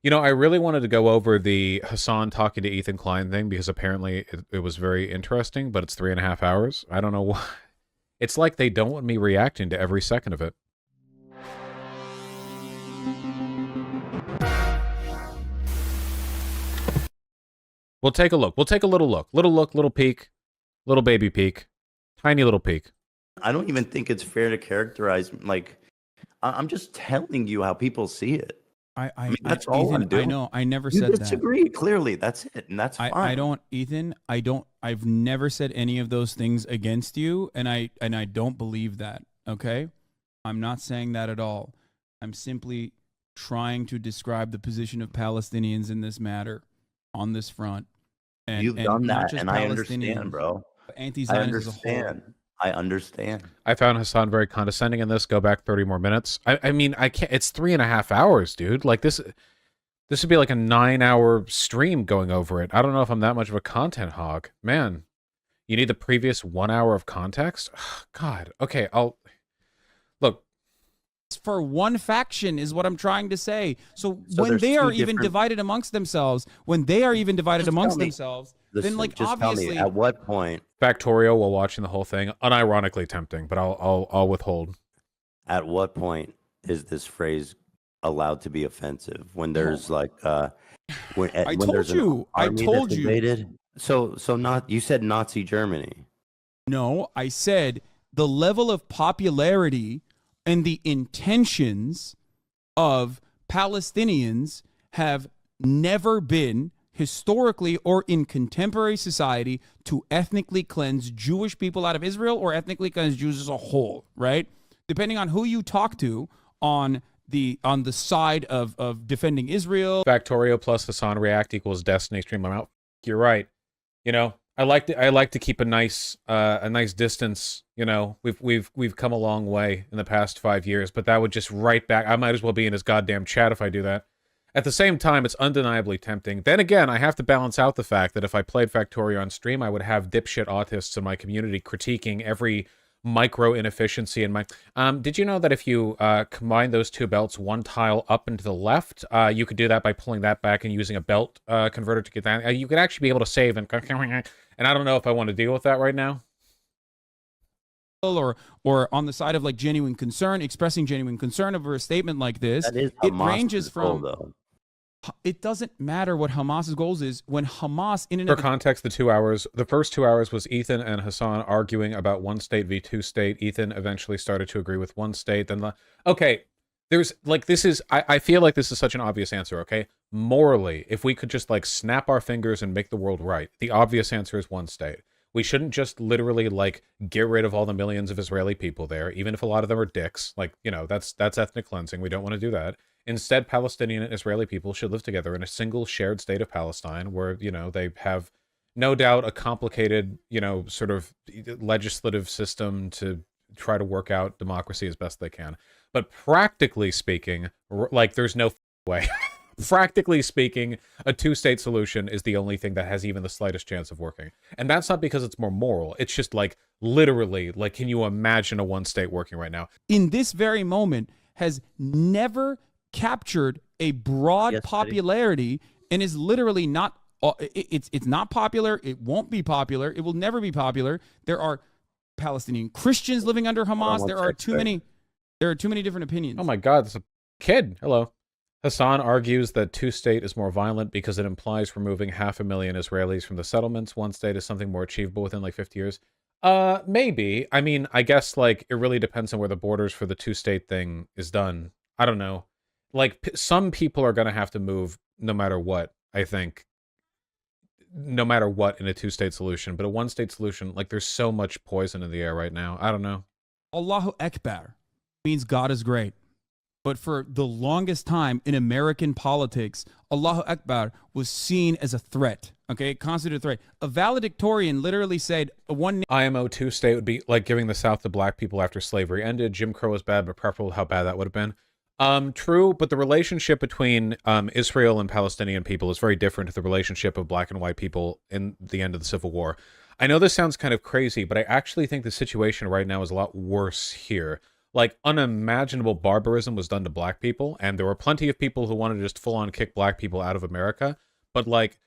You know, I really wanted to go over the Hasan talking to Ethan Klein thing because apparently it was very interesting, but it's 3.5 hours. I don't know why. It's like they don't want me reacting to every second of it. We'll take a look. We'll take a little look. Little look, little peek, little baby peek, tiny little peek. I don't even think it's fair to characterize, like, I'm just telling you how people see it. I mean, that's all Ethan, I'm doing. I know. I never You said that. disagree, clearly. That's it, and that's fine. I don't, Ethan. I've never said any of those things against you, and I don't believe that. Okay, I'm not saying that at all. I'm simply trying to describe the position of Palestinians in this matter, on this front. And You've done that, and I understand, bro. Anti-Zionists as a whole. I understand. I found Hasan very condescending in this. Go back 30 more minutes. I mean, I can't. It's 3.5 hours, dude. Like this would be like a 9-hour stream going over it. I don't know if I'm that much of a content hog, man. You need the previous 1 hour of context. God. Okay, I'll look. For one faction is what I'm trying to say. So when they are even divided amongst themselves, then like just obviously tell me, at what point? Factorial while watching the whole thing, unironically tempting, but I'll withhold. At what point is this phrase allowed to be offensive? When there's like when I when told there's you. an I army told that's you. invaded? So not you said Nazi Germany. No, I said the level of popularity and the intentions of Palestinians have never been historically or in contemporary society to ethnically cleanse Jewish people out of Israel or ethnically cleanse Jews as a whole, right? Depending on who you talk to on the side of defending Israel. Factorial plus Hasan react equals Destiny stream. I'm out. You're right. You know, I like to keep a nice distance. You know, we've come a long way in the past 5 years, but that would just right back. I might as well be in his goddamn chat if I do that. At the same time, it's undeniably tempting. Then again, I have to balance out the fact that if I played Factorio on stream, I would have dipshit autists in my community critiquing every micro inefficiency in my... did you know that if you combine those two belts one tile up and to the left, you could do that by pulling that back and using a belt converter to get that? You could actually be able to save and I don't know if I want to deal with that right now. Or on the side of like genuine concern, expressing genuine concern over a statement like this, it ranges from... though. It doesn't matter what Hamas's goals is when Hamas in For context, the first 2 hours was Ethan and Hasan arguing about one state v two state. Ethan eventually started to agree with one state. Then okay, there's like I feel like this is such an obvious answer. Okay, morally, if we could just like snap our fingers and make the world right, the obvious answer is one state. We shouldn't just literally like get rid of all the millions of Israeli people there, even if a lot of them are dicks. Like, you know, that's ethnic cleansing. We don't want to do that. Instead, Palestinian and Israeli people should live together in a single shared state of Palestine where, you know, they have no doubt a complicated, you know, sort of legislative system to try to work out democracy as best they can. But practically speaking, like, there's no way. Practically speaking, a two-state solution is the only thing that has even the slightest chance of working. And that's not because it's more moral. It's just like, literally, like, can you imagine a one-state working right now? In this very moment, has never captured a broad popularity and is literally not, it's not popular. It won't be popular. It will never be popular. There are Palestinian Christians living under Hamas. There are too many different opinions. Oh my God, there's a kid. Hello. Hasan argues that two-state is more violent because it implies removing 500,000 Israelis from the settlements. One state is something more achievable within like 50 years. Maybe. I mean, I guess like it really depends on where the borders for the two-state thing is done. I don't know. Like some people are going to have to move no matter what, I think. No matter what in a two-state solution. But a one-state solution, like there's so much poison in the air right now. I don't know. Allahu Akbar means God is great. But for the longest time in American politics, Allahu Akbar was seen as a threat, okay? Considered a threat. A valedictorian literally said one... IMO two-state would be like giving the South to black people after slavery ended. Jim Crow was bad, but preferable how bad that would have been. True, but the relationship between Israel and Palestinian people is very different to the relationship of black and white people in the end of the Civil War. I know this sounds kind of crazy, but I actually think the situation right now is a lot worse here. like unimaginable barbarism was done to black people, and there were plenty of people who wanted to just full on kick black people out of America. But like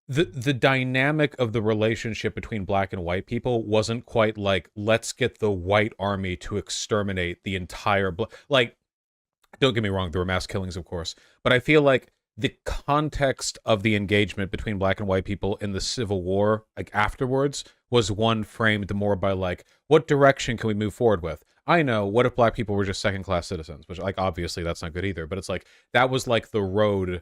the dynamic of the relationship between black and white people wasn't quite like, let's get the white army to exterminate the entire like, don't get me wrong, there were mass killings, of course, but I feel like the context of the engagement between black and white people in the Civil War, like afterwards, was one framed more by like, what direction can we move forward with? I know, what if black people were just second-class citizens? Which, like, obviously that's not good either, but it's like, that was like the road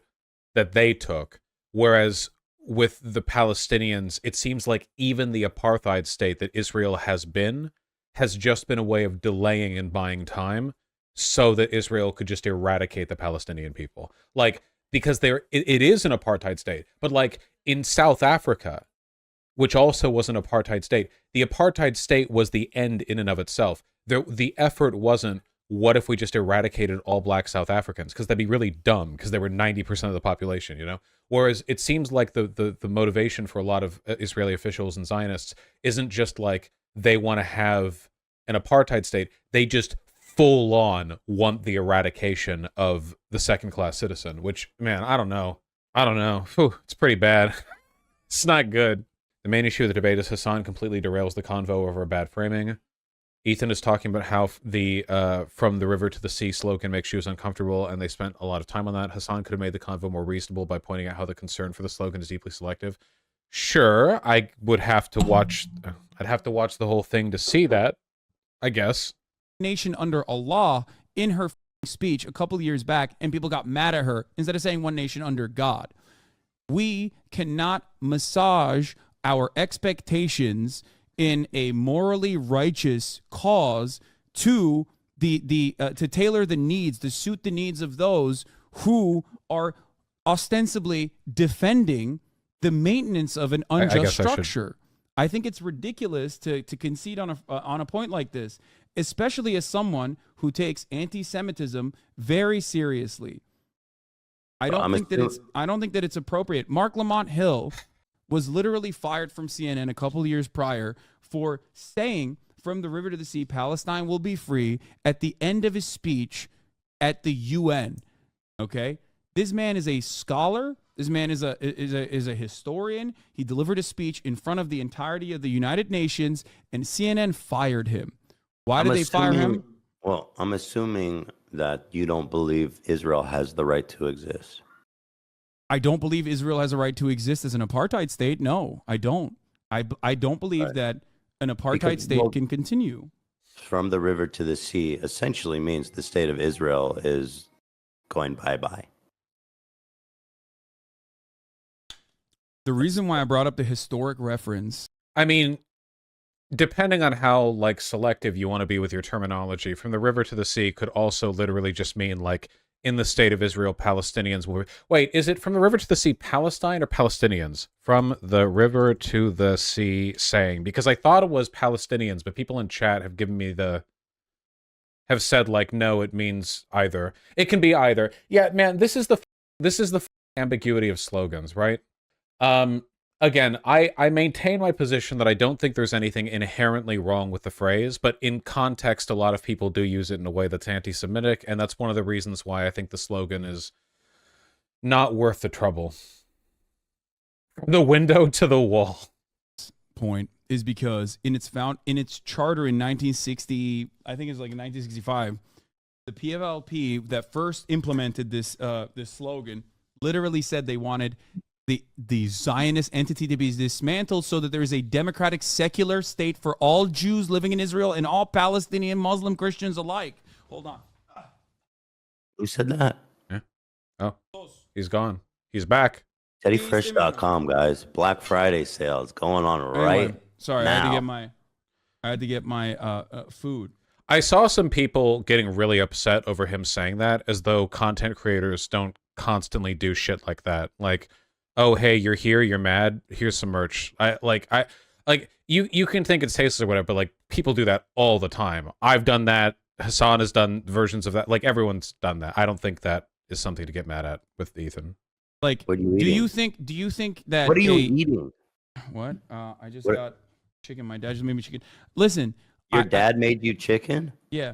that they took. Whereas with the Palestinians, it seems like even the apartheid state that Israel has just been a way of delaying and buying time so that Israel could just eradicate the Palestinian people. Like, because it is an apartheid state, but like in South Africa, which also was an apartheid state, the apartheid state was the end in and of itself. The effort wasn't, what if we just eradicated all black South Africans? Because that'd be really dumb, because they were 90% of the population, you know? Whereas it seems like the motivation for a lot of Israeli officials and Zionists isn't just like they want to have an apartheid state, they just full on want the eradication of the second-class citizen, which, man, I don't know. Whew, it's pretty bad. It's not good. The main issue of the debate is Hasan completely derails the convo over a bad framing. Ethan is talking about how the from the river to the sea slogan makes Jews uncomfortable, and they spent a lot of time on that. Hasan could have made the convo more reasonable by pointing out how the concern for the slogan is deeply selective. Sure, I would have to watch. I'd have to watch the whole thing to see that, I guess. Nation under Allah in her speech a couple of years back, and people got mad at her instead of saying one nation under God. We cannot massage our expectations in a morally righteous cause to to tailor the needs, to suit the needs of those who are ostensibly defending the maintenance of an unjust structure. I think it's ridiculous to concede on a point like this, especially as someone who takes anti-Semitism very seriously. I don't think that it's appropriate. Mark Lamont Hill was literally fired from CNN a couple of years prior for saying, "From the river to the sea, Palestine will be free," at the end of his speech at the UN. Okay, this man is a scholar. This man is a historian. He delivered a speech in front of the entirety of the United Nations, and CNN fired him. Why did they fire him? Well, I'm assuming that you don't believe Israel has the right to exist. I don't believe Israel has a right to exist as an apartheid state. No, I don't. I don't believe that an apartheid state can continue. From the river to the sea essentially means the state of Israel is going bye-bye. The reason why I brought up the historic reference, I mean, depending on how like selective you want to be with your terminology, from the river to the sea could also literally just mean like in the state of Israel, Palestinians will... Wait, is it from the river to the sea Palestine or Palestinians? From the river to the sea saying, because I thought it was Palestinians, but people in chat have given me have said like, no, it means either. It can be either. Yeah, man, this is the ambiguity of slogans, right? Again, I maintain my position that I don't think there's anything inherently wrong with the phrase, but in context, a lot of people do use it in a way that's anti-Semitic, and that's one of the reasons why I think the slogan is not worth the trouble. From the window to the wall. Point is because in its charter in 1960, I think it's like in 1965, the PFLP that first implemented this slogan literally said they wanted the Zionist entity to be dismantled so that there is a democratic secular state for all Jews living in Israel and all Palestinian Muslim Christians alike. Hold on. Who said that? Yeah. Oh, he's gone. He's back. TeddyFresh.com, guys. Black Friday sales going on right Sorry, now. I had to get my food. I saw some people getting really upset over him saying that, as though content creators don't constantly do shit like that. Like, oh, hey, you're here, you're mad, here's some merch. You can think it's tasteless or whatever, but like people do that all the time. I've done that. Hasan has done versions of that. Like everyone's done that. I don't think that is something to get mad at with Ethan. Like, what are you do you think that what are you eating? What? I just got chicken. My dad just made me chicken. Listen, Your dad made you chicken? Yeah.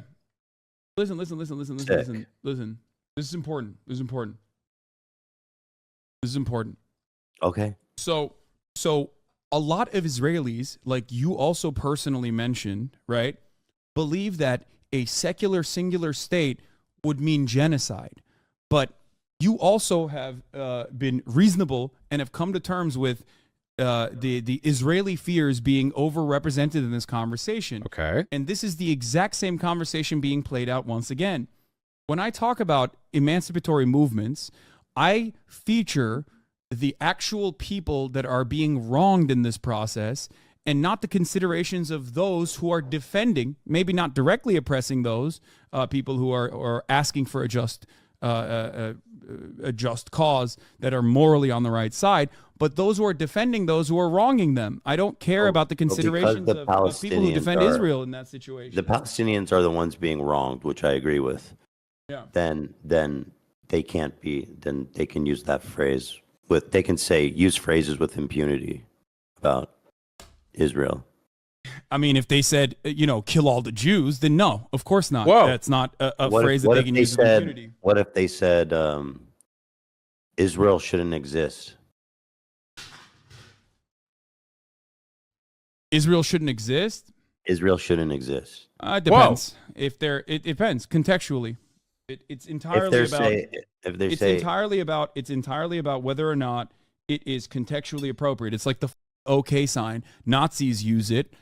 Listen. Sick. Listen. This is important. Okay. So a lot of Israelis, like you also personally mentioned, right, believe that a secular singular state would mean genocide. But you also have been reasonable and have come to terms with the Israeli fears being overrepresented in this conversation. Okay. And this is the exact same conversation being played out once again. When I talk about emancipatory movements, I feature the actual people that are being wronged in this process and not the considerations of those who are defending, maybe not directly oppressing those people who are asking for a just cause that are morally on the right side, but those who are defending those who are wronging them. I don't care about the considerations the of people who defend Israel in that situation. The Palestinians are the ones being wronged, which I agree with. Yeah. Then they can't be. Then they can use that phrase they can use phrases with impunity about Israel. I mean, if they said, kill all the Jews, then no, of course not. Whoa. That's not a phrase that they can use with impunity. What if they said Israel shouldn't exist? Israel shouldn't exist? Israel shouldn't exist. It depends. It depends contextually. It's entirely about whether or not it is contextually appropriate. It's like the OK sign. Nazis use it.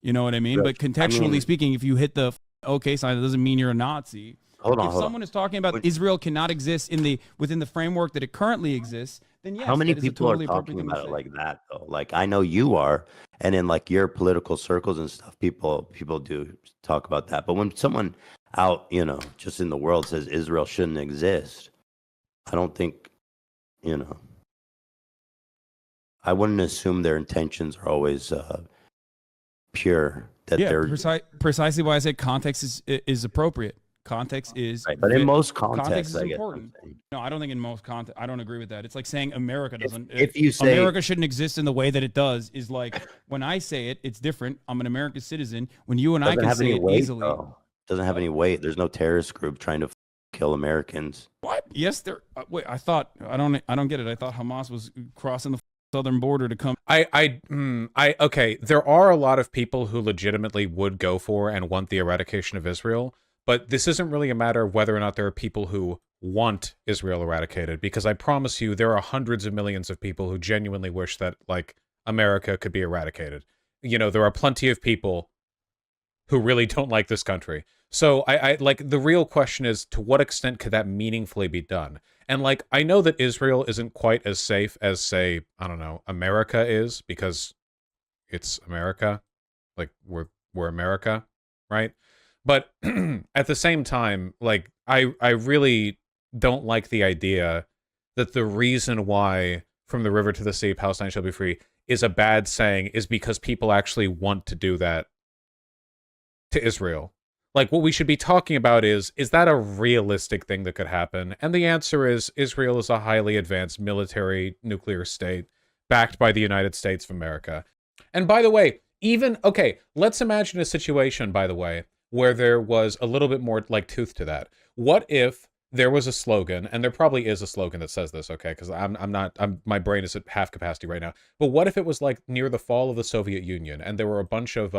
You know what I mean? Right. But contextually speaking, if you hit the OK sign, that doesn't mean you're a Nazi. If someone is talking about Israel cannot exist within the framework that it currently exists, then yes. How many people are talking about it like that though? Like I know you are, and in like your political circles and stuff, people do talk about that. But when someone out, just in the world says Israel shouldn't exist, I don't think, I wouldn't assume their intentions are always pure. Precisely why I said context is appropriate. Context is right, but in most contexts, is important. No, I don't think in most context. I don't agree with that. It's like saying America doesn't. If you say America shouldn't exist in the way that it does, is like when I say it, it's different. I'm an American citizen. When you and I can say it easily, doesn't have any weight. There's no terrorist group trying to kill Americans. What? Yes, there. Wait, I don't get it. I thought Hamas was crossing the southern border to come. Okay. There are a lot of people who legitimately would go for and want the eradication of Israel. But this isn't really a matter of whether or not there are people who want Israel eradicated, because I promise you there are hundreds of millions of people who genuinely wish that, like, America could be eradicated. There are plenty of people who really don't like this country. So I like, the real question is, to what extent could that meaningfully be done? And like, I know that Israel isn't quite as safe as, say, I don't know, America is, because it's America. Like, we're America, right? But at the same time, like, I really don't like the idea that the reason why from the river to the sea, Palestine shall be free is a bad saying is because people actually want to do that to Israel. Like, what we should be talking about is that a realistic thing that could happen? And the answer is Israel is a highly advanced military nuclear state backed by the United States of America. And by the way, let's imagine a situation, by the way, where there was a little bit more like tooth to that. What if there was a slogan, and there probably is a slogan that says this, okay, because my brain is at half capacity right now. But what if it was like near the fall of the Soviet Union, and there were a bunch of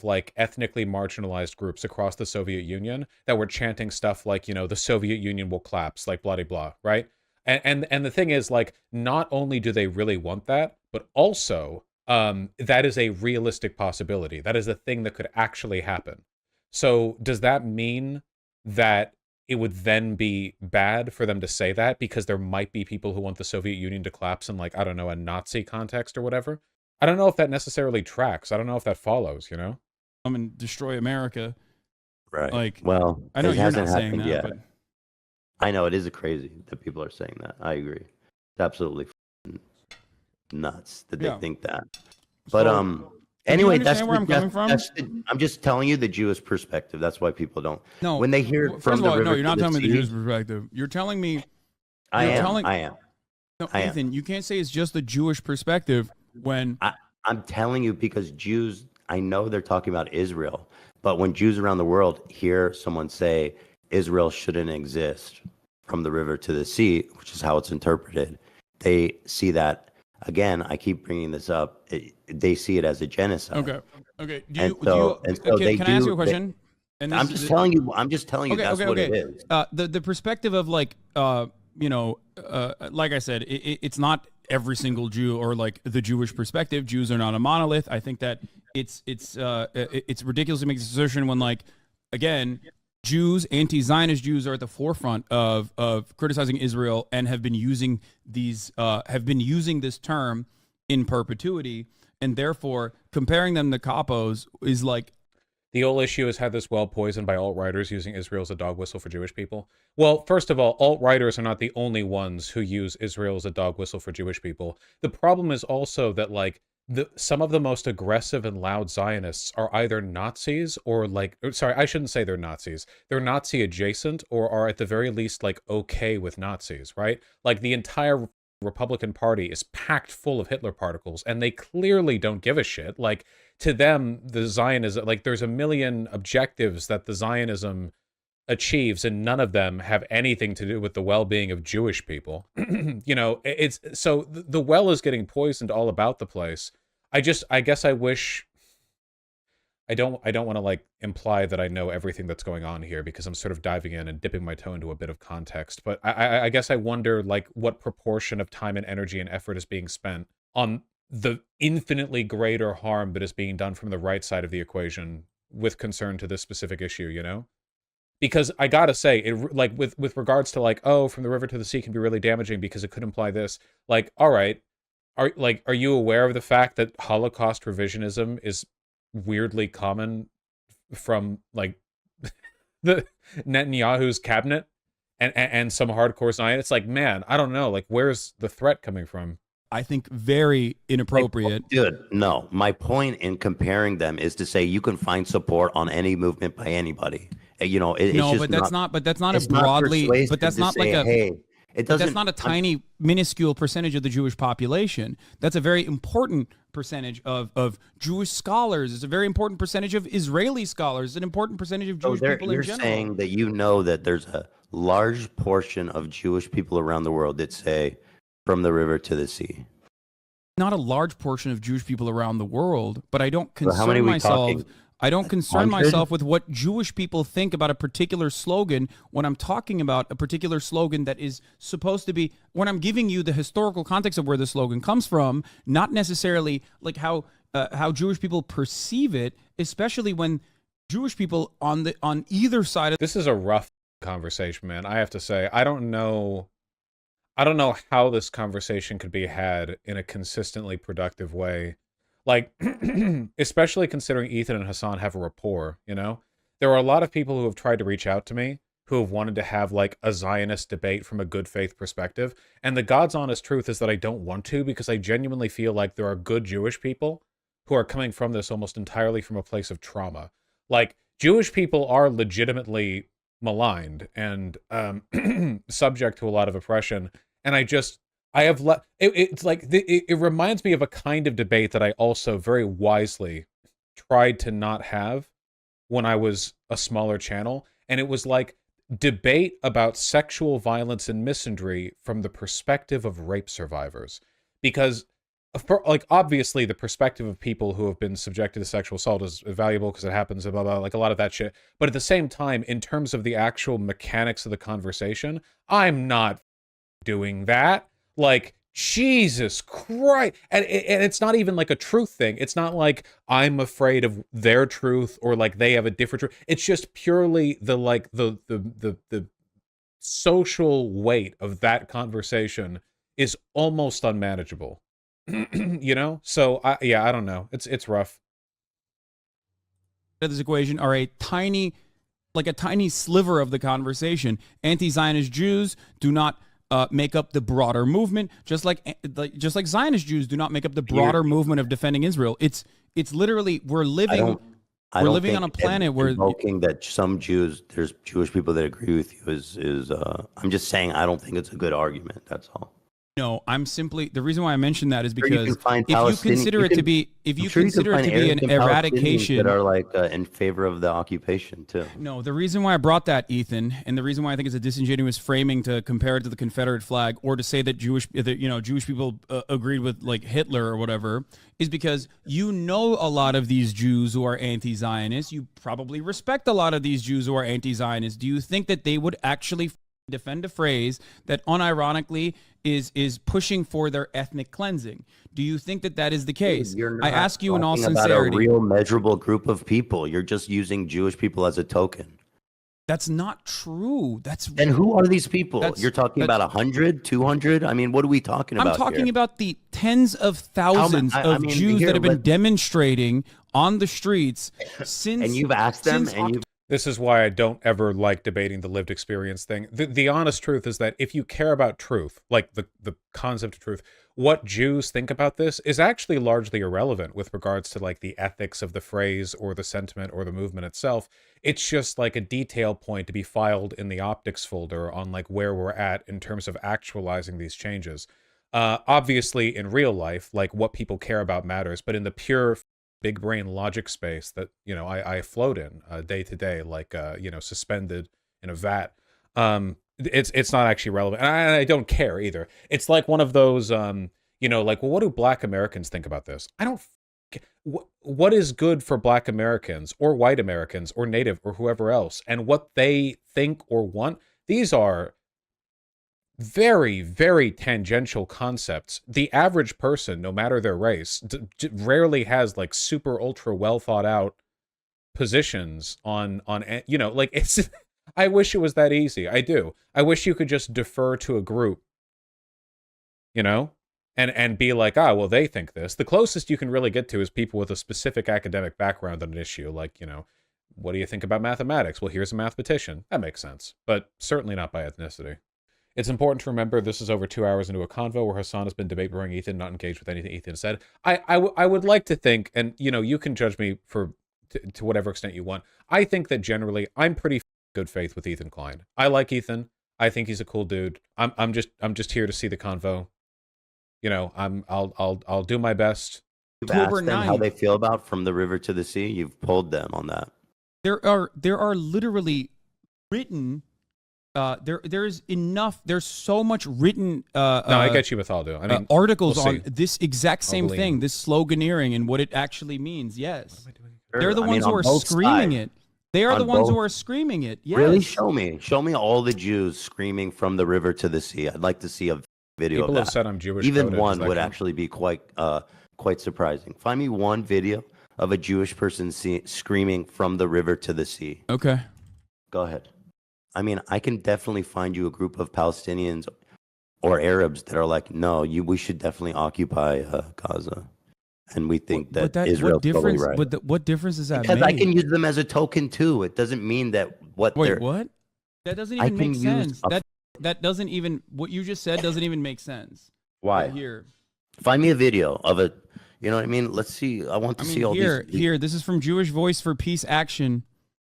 like ethnically marginalized groups across the Soviet Union that were chanting stuff like, the Soviet Union will collapse, like blah, blah, blah, right? And the thing is, like, not only do they really want that, but also that is a realistic possibility. That is a thing that could actually happen. So does that mean that it would then be bad for them to say that because there might be people who want the Soviet Union to collapse in, like, I don't know, a Nazi context or whatever? I don't know if that necessarily tracks. I don't know if that follows, Come and destroy America. Right. Like, well, I know it you're hasn't not saying happened that, yet. but I know it is crazy that people are saying that. I agree. It's absolutely nuts that they think that. But anyway, that's where I'm coming from. I'm just telling you the Jewish perspective. That's why people don't. No, when they hear first from of the all, river no, you're not to the telling me the sea- Jewish perspective. You're telling me. I am. No, I am. Ethan, you can't say it's just the Jewish perspective when I'm telling you because Jews. I know they're talking about Israel, But when Jews around the world hear someone say Israel shouldn't exist from the river to the sea, which is how it's interpreted, they see that, again, I keep bringing this up, they see it as a genocide. Okay. Can I ask you a question? I'm just telling you that's what it is. The perspective of like, like I said, it's not every single Jew or like the Jewish perspective. Jews are not a monolith. I think that it's ridiculous to make this assertion when, like, again, Jews, anti-Zionist Jews, are at the forefront of criticizing Israel and have been using this term in perpetuity, and therefore comparing them to capos is like. The whole issue is had this well poisoned by alt-writers using Israel as a dog whistle for Jewish people. Well, first of all, alt-writers are not the only ones who use Israel as a dog whistle for Jewish people. The problem is also that, like, some of the most aggressive and loud Zionists are either Nazis or sorry, I shouldn't say they're Nazis. They're Nazi adjacent or are at the very least like okay with Nazis, right? Like the entire Republican Party is packed full of Hitler particles and they clearly don't give a shit. Like, to them, the Zionism, like, there's a million objectives that the Zionism achieves, and none of them have anything to do with the well-being of Jewish people. It's so the well is getting poisoned all about the place. I guess I wish. I don't want to like imply that I know everything that's going on here because I'm sort of diving in and dipping my toe into a bit of context. But I guess I wonder like what proportion of time and energy and effort is being spent on the infinitely greater harm that is being done from the right side of the equation with concern to this specific issue, you know? Because I gotta say, it, like with regards to like, oh, from the river to the sea can be really damaging because it could imply this. Like, all right, are you aware of the fact that Holocaust revisionism is weirdly common from like the Netanyahu's cabinet and some hardcore Zionists? It's like, man, I don't know, like, where's the threat coming from? I think very inappropriate. Dude, no. My point in comparing them is to say you can find support on any movement by anybody. No, but that's not a broadly. But that's not like a. Hey, it doesn't. That's not a tiny, minuscule percentage of the Jewish population. That's a very important percentage of Jewish scholars. It's a very important percentage of Israeli scholars. It's an important percentage of Jewish people in general. You're saying that that there's a large portion of Jewish people around the world that say, from the river to the sea. Not a large portion of Jewish people around the world, but I don't concern myself. I don't concern myself with what Jewish people think about a particular slogan when I'm talking about a particular slogan that is supposed to be, when I'm giving you the historical context of where the slogan comes from, not necessarily like how Jewish people perceive it, especially when Jewish people on either side of. This is a rough conversation, man. I have to say, I don't know how this conversation could be had in a consistently productive way. Like, especially considering Ethan and Hasan have a rapport, you know? There are a lot of people who have tried to reach out to me who have wanted to have, like, a Zionist debate from a good faith perspective. And the God's honest truth is that I don't want to, because I genuinely feel like there are good Jewish people who are coming from this almost entirely from a place of trauma. Like, Jewish people are legitimately maligned and subject to a lot of oppression. And it reminds me of a kind of debate that I also very wisely tried to not have when I was a smaller channel. And it was like debate about sexual violence and misandry from the perspective of rape survivors. Because obviously the perspective of people who have been subjected to sexual assault is valuable because it happens, blah, blah, like a lot of that shit. But at the same time, in terms of the actual mechanics of the conversation, I'm not doing that. Like, Jesus Christ. And it's not even like a truth thing. It's not like I'm afraid of their truth or like they have a different truth. It's just purely the social weight of that conversation is almost unmanageable. You know? So I don't know. It's rough. This equation are a tiny sliver of the conversation. Anti-Zionist Jews do not make up the broader movement, just like Zionist Jews do not make up the broader movement of defending Israel. It's literally we're living on a planet where invoking that there's Jewish people that agree with you is I'm just saying I don't think it's a good argument. That's all. No, I'm simply the reason why I mentioned that is Sure, you because can find if you Palestinian. consider it to be I'm sure you can find an Arabs and Palestinians eradication that are like in favor of the occupation too. No, the reason why I brought that, Ethan, and the reason why I think it's a disingenuous framing to compare it to the Confederate flag or to say that Jewish people agreed with like Hitler or whatever, is because you know a lot of these Jews who are anti-Zionist. You probably respect a lot of these Jews who are anti-Zionist. Do you think that they would actually defend a phrase that unironically is pushing for their ethnic cleansing? Do you think that that is the case? I ask you in all sincerity. About a real measurable group of people. You're just using Jewish people as a token. That's not true. And who are these people? You're talking about 100, 200? I mean, what are we talking about? I'm talking about the tens of thousands of Jews that have been demonstrating on the streets since. And you've asked them, This is why I don't ever like debating the lived experience thing. The honest truth is that if you care about truth, like the concept of truth, what Jews think about this is actually largely irrelevant with regards to like the ethics of the phrase or the sentiment or the movement itself. It's just like a detail point to be filed in the optics folder on like where we're at in terms of actualizing these changes. Obviously, in real life, like what people care about matters, but in the pure big brain logic space that I float in day to day, like suspended in a vat, it's not actually relevant, and I don't care either. It's like one of those like, well, what do Black Americans think about this? I don't. What is good for Black Americans or white Americans or Native or whoever else, and what they think or want? These are very, very tangential concepts. The average person, no matter their race, rarely has like super ultra well thought out positions on like it's. I wish it was that easy. I do. I wish you could just defer to a group, and be like, well, they think this. The closest you can really get to is people with a specific academic background on an issue, like, what do you think about mathematics? Well, here's a mathematician. That makes sense, but certainly not by ethnicity. It's important to remember this is over 2 hours into a convo where Hasan has been debate-brewing Ethan, not engaged with anything Ethan said. I would like to think, and you can judge me to whatever extent you want. I think that generally I'm pretty good faith with Ethan Klein. I like Ethan. I think he's a cool dude. I'm just here to see the convo. I'll do my best. You've asked them how they feel about From the River to the Sea. You've polled them on that. There are literally written. There's enough. There's so much written. No, I get you with Aldo. I mean, articles on this exact same thing, this sloganeering and what it actually means. Yes, they're the ones who are screaming it. They are the ones who are screaming it. Yes. Really, show me all the Jews screaming From the River to the Sea. I'd like to see a video People of that. have said I'm Jewish. Even one would actually be quite surprising. Find me one video of a Jewish person screaming From the River to the Sea. Okay. Go ahead. I mean, I can definitely find you a group of Palestinians or Arabs that are like, no, we should definitely occupy Gaza. And we think that Israel's totally right. But what difference does that make? Because I can use them as a token too. It doesn't mean that what That doesn't even make sense. That doesn't even, what you just said doesn't even make sense. Why? Right here. Find me a video of it. You know what I mean? Let's see. I want to see all these. Here, this is from Jewish Voice for Peace Action.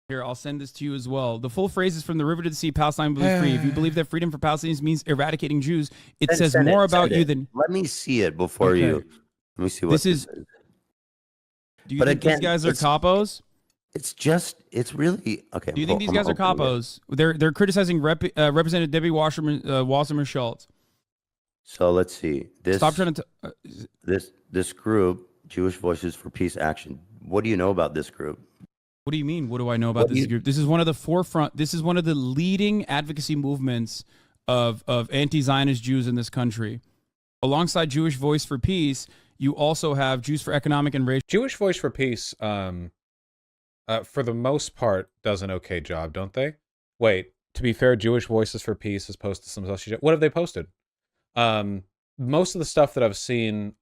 Here, I'll send this to you as well. The full phrase is From the River to the Sea, Palestine will be free. If you believe that freedom for Palestinians means eradicating Jews, it says more about you than... Let me see it before you... Let me see what this is. Do you think these guys are capos? It's really... Okay. Do you think these guys are capos? They're criticizing Representative Debbie Wasserman Schultz. So let's see. Stop trying to... This group, Jewish Voices for Peace Action, what do you know about this group? What do you mean? What do I know about this group? This is one of the forefront. This is one of the leading advocacy movements of anti-Zionist Jews in this country. Alongside Jewish Voice for Peace, you also have Jews for Economic and Racial. Jewish Voice for Peace, for the most part, does an okay job, don't they? Wait, to be fair, Jewish Voices for Peace has posted some stuff. What have they posted? Most of the stuff that I've seen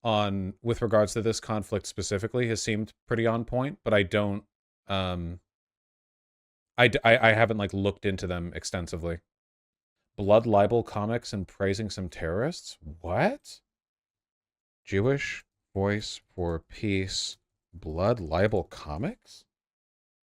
with regards to this conflict specifically has seemed pretty on point, but I don't. I haven't like looked into them extensively. Blood libel comics and praising some terrorists? What? Jewish Voice for Peace blood libel comics?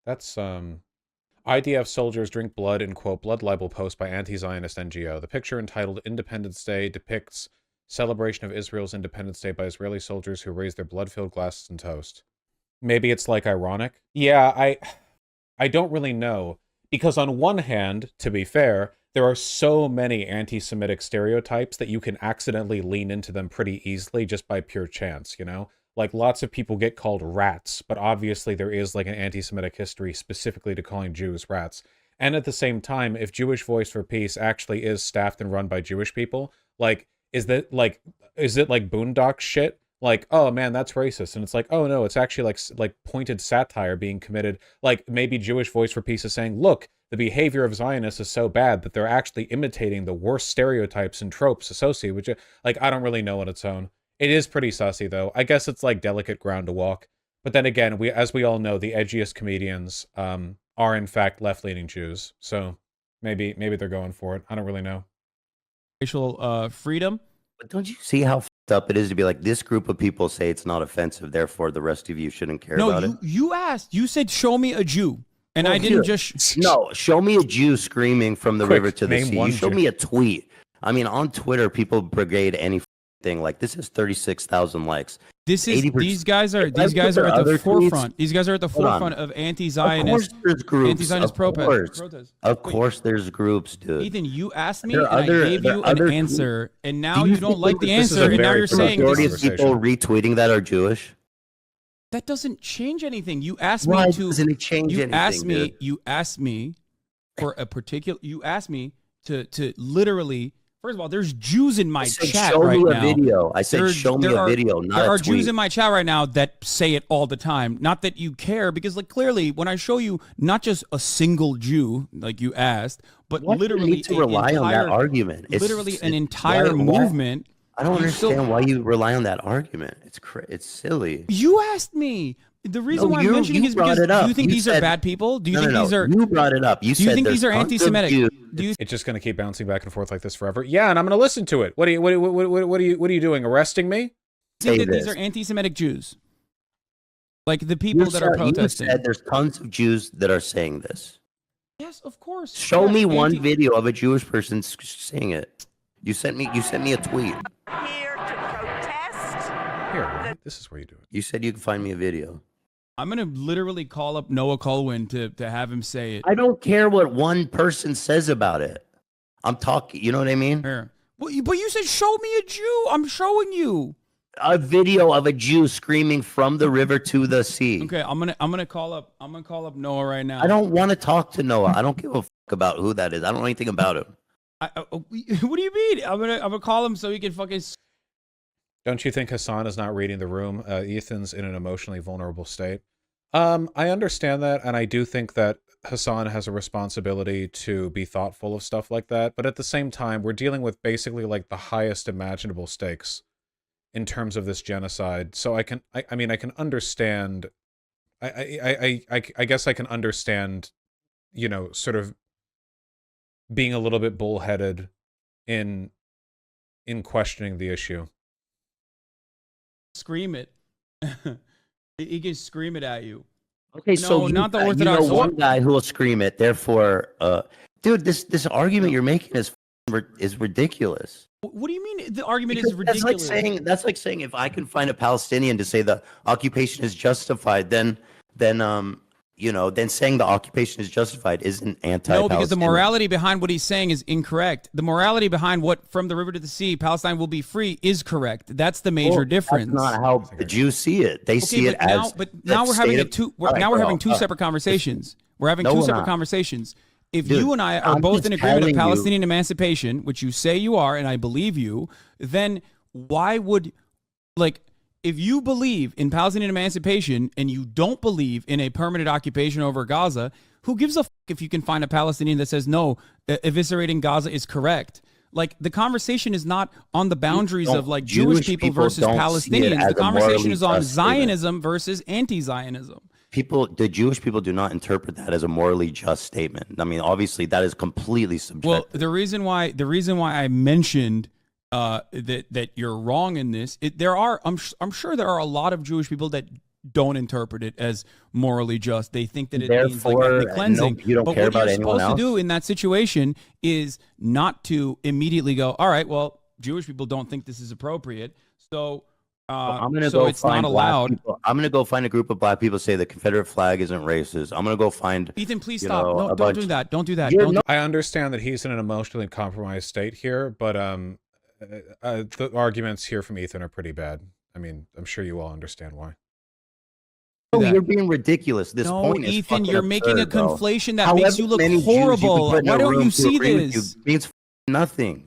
That's IDF soldiers drink blood in quote blood libel post by anti-Zionist NGO. The picture entitled Independence Day depicts celebration of Israel's Independence Day by Israeli soldiers who raise their blood-filled glasses and toast. Maybe it's like ironic. Yeah, I don't really know. Because on one hand, to be fair, there are so many anti-Semitic stereotypes that you can accidentally lean into them pretty easily just by pure chance, you know? Like, lots of people get called rats, but obviously there is, like, an anti-Semitic history specifically to calling Jews rats. And at the same time, if Jewish Voice for Peace actually is staffed and run by Jewish people, like, is it like Boondock shit? Like, oh man, that's racist. And it's like, oh no, it's actually like pointed satire being committed. Like, maybe Jewish Voice for Peace is saying, look, the behavior of Zionists is so bad that they're actually imitating the worst stereotypes and tropes associated with it. Like, I don't really know on its own. It is pretty sussy though. I guess it's like delicate ground to walk. But then again, as we all know, the edgiest comedians are in fact left-leaning Jews. So maybe they're going for it. I don't really know. Racial freedom. But don't you see how fucked up it is to be like, this group of people say it's not offensive, therefore the rest of you shouldn't care about it? No, you asked. You said, show me a Jew. And I didn't just... No, show me a Jew screaming from the river to the sea. You show me a tweet. I mean, on Twitter, people brigade anything. Like, this is 36,000 likes. This is these guys are at the forefront. These guys are at the forefront of anti-Zionist. Of course there's groups. Anti-Zionist protest. Of course there's groups, dude. Ethan, you asked me and I gave you an answer, and now you don't like the answer, and now you're saying the majority of people retweeting that are Jewish. That doesn't change anything. You asked me to. Doesn't it change anything? You asked me for a particular. You asked me to literally. First of all, there's Jews in my chat right now. Video. I said, show me a video, not a tweet. There are Jews in my chat right now that say it all the time. Not that you care, because like clearly, when I show you not just a single Jew, like you asked, but literally need to rely on that argument. It's literally an entire movement. I don't understand why you rely on that argument. It's silly. You asked me. The reason why I'm mentioning is because do you think these are bad people? Do you think these are? You brought it up. Do you think these are anti-Semitic? It's just going to keep bouncing back and forth like this forever. Yeah, and I'm going to listen to it. What are you doing? Arresting me? Do you think that these are anti-Semitic Jews? Like the people that are protesting. You said there's tons of Jews that are saying this. Yes, of course. Show me one video of a Jewish person saying it. You sent me a tweet. Here to protest. Here, this is where you do it. You said you could find me a video. I'm going to literally call up Noah Colwyn to have him say it. I don't care what one person says about it. I'm talking, you know what I mean? Here. Well, but you said, show me a Jew. I'm showing you. A video of a Jew screaming from the river to the sea. Okay, I'm gonna call up Noah right now. I don't want to talk to Noah. I don't give a fuck about who that is. I don't know anything about him. What do you mean? I'm gonna call him so he can fucking... Don't you think Hasan is not reading the room? Ethan's in an emotionally vulnerable state. I understand that, and I do think that Hasan has a responsibility to be thoughtful of stuff like that, but at the same time, we're dealing with basically like the highest imaginable stakes in terms of this genocide. So I can understand, I guess I can understand, you know, sort of being a little bit bullheaded in questioning the issue. Scream it. He can scream it at you. Okay, so not the Orthodox. You know one guy who will scream it. Therefore, dude, this argument you're making is ridiculous. What do you mean the argument is ridiculous? That's like saying if I can find a Palestinian to say the occupation is justified, then saying the occupation is justified isn't anti-Palestinian. No, because the morality behind what he's saying is incorrect. The morality behind what from the river to the sea, Palestine will be free is correct. That's the major difference. That's not how the Jews see it. They see it as. But now we're having two separate conversations. We're having two separate conversations. If you and I are both in agreement of Palestinian emancipation, which you say you are, and I believe you, then why would, like, if you believe in Palestinian emancipation and you don't believe in a permanent occupation over Gaza, who gives a fuck if you can find a Palestinian that says, no, eviscerating Gaza is correct? Like, the conversation is not on the boundaries of, like, Jewish people versus Palestinians. The conversation is on Zionism versus anti-Zionism. The Jewish people do not interpret that as a morally just statement. I mean, obviously, that is completely subjective. Well, the reason why I mentioned that you're wrong in this, I'm sure there are a lot of Jewish people that don't interpret it as morally just. They think that it means like ethnic cleansing. No, you don't care about anyone else. What you're supposed to do in that situation is not to immediately go, all right, well, Jewish people don't think this is appropriate. So, I'm gonna so go it's not find black allowed. people. I'm gonna go find a group of black people say the Confederate flag isn't racist. I'm gonna go find. Ethan, please you stop. know, No, a don't bunch- do that. Don't do that. You're Don't not- I understand that he's in an emotionally compromised state here, but the arguments here from Ethan are pretty bad. I mean, I'm sure you all understand why. No, that. you're being ridiculous. This No, point is Ethan, fucking you're making a absurd, bro. conflation that However makes you look many Jews you can horrible. put in a Why don't room you to see agree with this? you means nothing.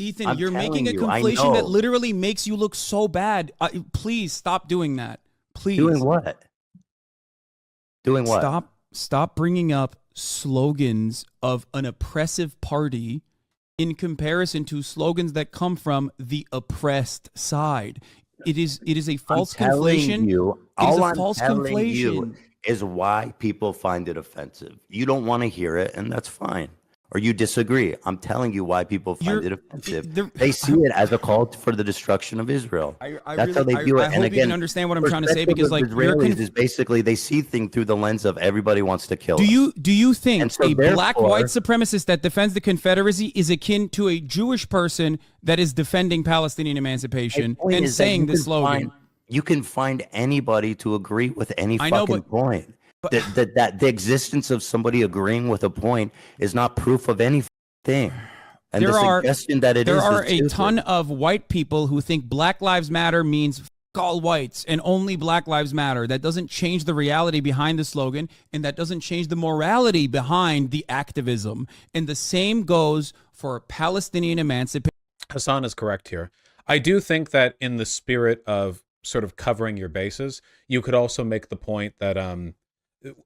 Ethan, I'm you're making a telling you, I conflation that know. literally makes you look so bad. Please stop doing that. Please. Doing what? Doing what? Stop bringing up slogans of an oppressive party in comparison to slogans that come from the oppressed side. It is a false conflation. All a I'm false telling you conflation. is why people find it offensive. You don't want to hear it, and that's fine. Or you disagree. I'm telling you why people find it offensive. They see it as a call for the destruction of Israel. That's how they view it. I hope you can understand what I'm trying to say, because like Israelis is basically they see things through the lens of everybody wants to kill. Do you think And so a black therefore- white supremacist that defends the Confederacy is akin to a Jewish person that is defending Palestinian emancipation My point and is that saying you this can slogan? you can find anybody to agree with any I know, fucking but- point. That the existence of somebody agreeing with a point is not proof of anything. And There the are- suggestion that it There is are a stupid. ton of white people who think Black Lives Matter means f- all whites and only Black Lives Matter. That doesn't change the reality behind the slogan, and that doesn't change the morality behind the activism. And the same goes for Palestinian emancipation. Hasan is correct here. I do think that in the spirit of sort of covering your bases, you could also make the point that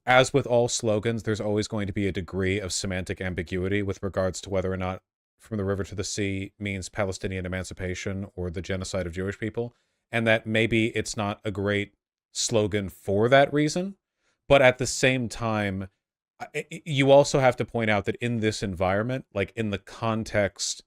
as with all slogans, there's always going to be a degree of semantic ambiguity with regards to whether or not from the river to the sea means Palestinian emancipation or the genocide of Jewish people, and that maybe it's not a great slogan for that reason. But at the same time, you also have to point out that in this environment, like in the context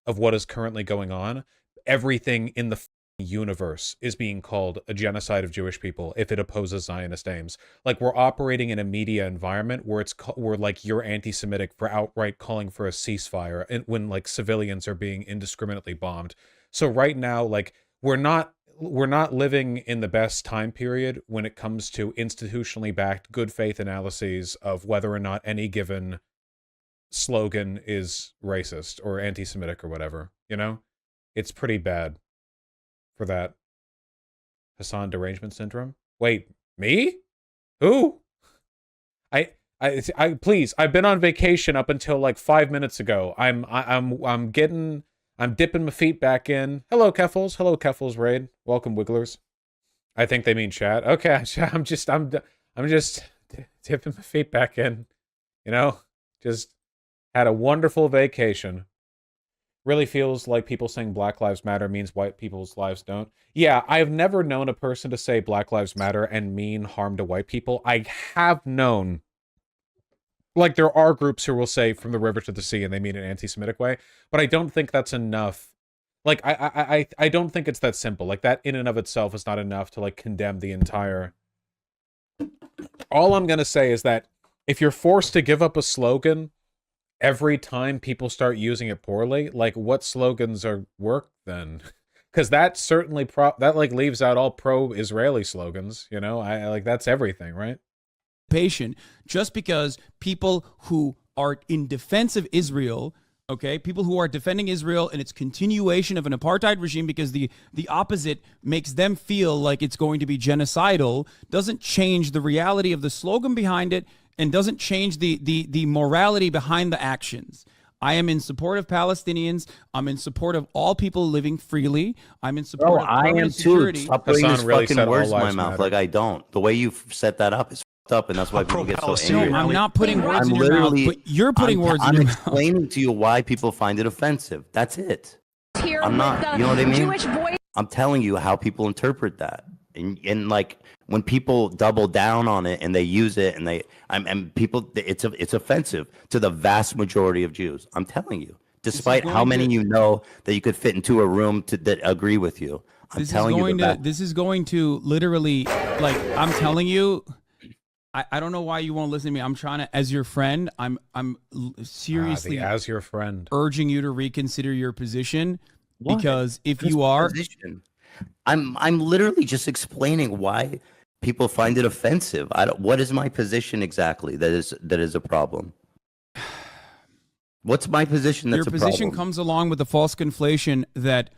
of what is currently going on, everything in the universe is being called a genocide of Jewish people if it opposes Zionist aims. Like, we're operating in a media environment where where like you're anti-Semitic for outright calling for a ceasefire, and when like civilians are being indiscriminately bombed. So right now, like we're not living in the best time period when it comes to institutionally backed good faith analyses of whether or not any given slogan is racist or anti-Semitic or whatever. You know, it's pretty bad for that. Hasan derangement syndrome. Wait, me? Who? I please. I've been on vacation up until like 5 minutes ago. I'm dipping my feet back in. Hello, Keffels. Hello, Keffels Raid. Welcome, Wigglers. I think they mean chat. Okay, I'm just dipping my feet back in. You know, just had a wonderful vacation. Really feels like people saying Black Lives Matter means white people's lives don't. Yeah, I've never known a person to say Black Lives Matter and mean harm to white people. I have known, like, there are groups who will say from the river to the sea and they mean an anti-Semitic way, but I don't think that's enough. Like, I don't think it's that simple. Like, that in and of itself is not enough to, like, condemn the entire... All I'm gonna say is that if you're forced to give up a slogan every time people start using it poorly, like, what slogans work then? Because that certainly that like leaves out all pro-Israeli slogans, you know? I like, that's everything, right? Patient, just because people who are in defense of Israel, okay, people who are defending Israel and its continuation of an apartheid regime because the opposite makes them feel like it's going to be genocidal, doesn't change the reality of the slogan behind it and doesn't change the morality behind the actions. I am in support of Palestinians. I'm in support of all people living freely. I'm in support of I am permanent too. security. Stop putting Hasan these really fucking said all words in my lives mouth matter. like I don't. The way you set that up is fucked up, and that's why people get so No, angry. I'm not putting words in your mouth, but you're putting words in I'm your mouth. explaining to you why people find it offensive. That's it. Here I'm with not. the You know what I mean? Jewish voice. I'm telling you how people interpret that, and like when people double down on it and they use it, and people, it's offensive to the vast majority of Jews. I'm telling you, despite how many you know that you could fit into a room that agree with you. I'm telling you This is going to literally, like, I'm telling you, I don't know why you won't listen to me. I'm trying to, as your friend, I'm seriously as your friend. urging you to reconsider your position. What? Because if That's you my are, position. I'm literally just explaining why people find it offensive. I don't. What is my position exactly? That is a problem. What's my position? your That's a position problem. comes along with the false conflation that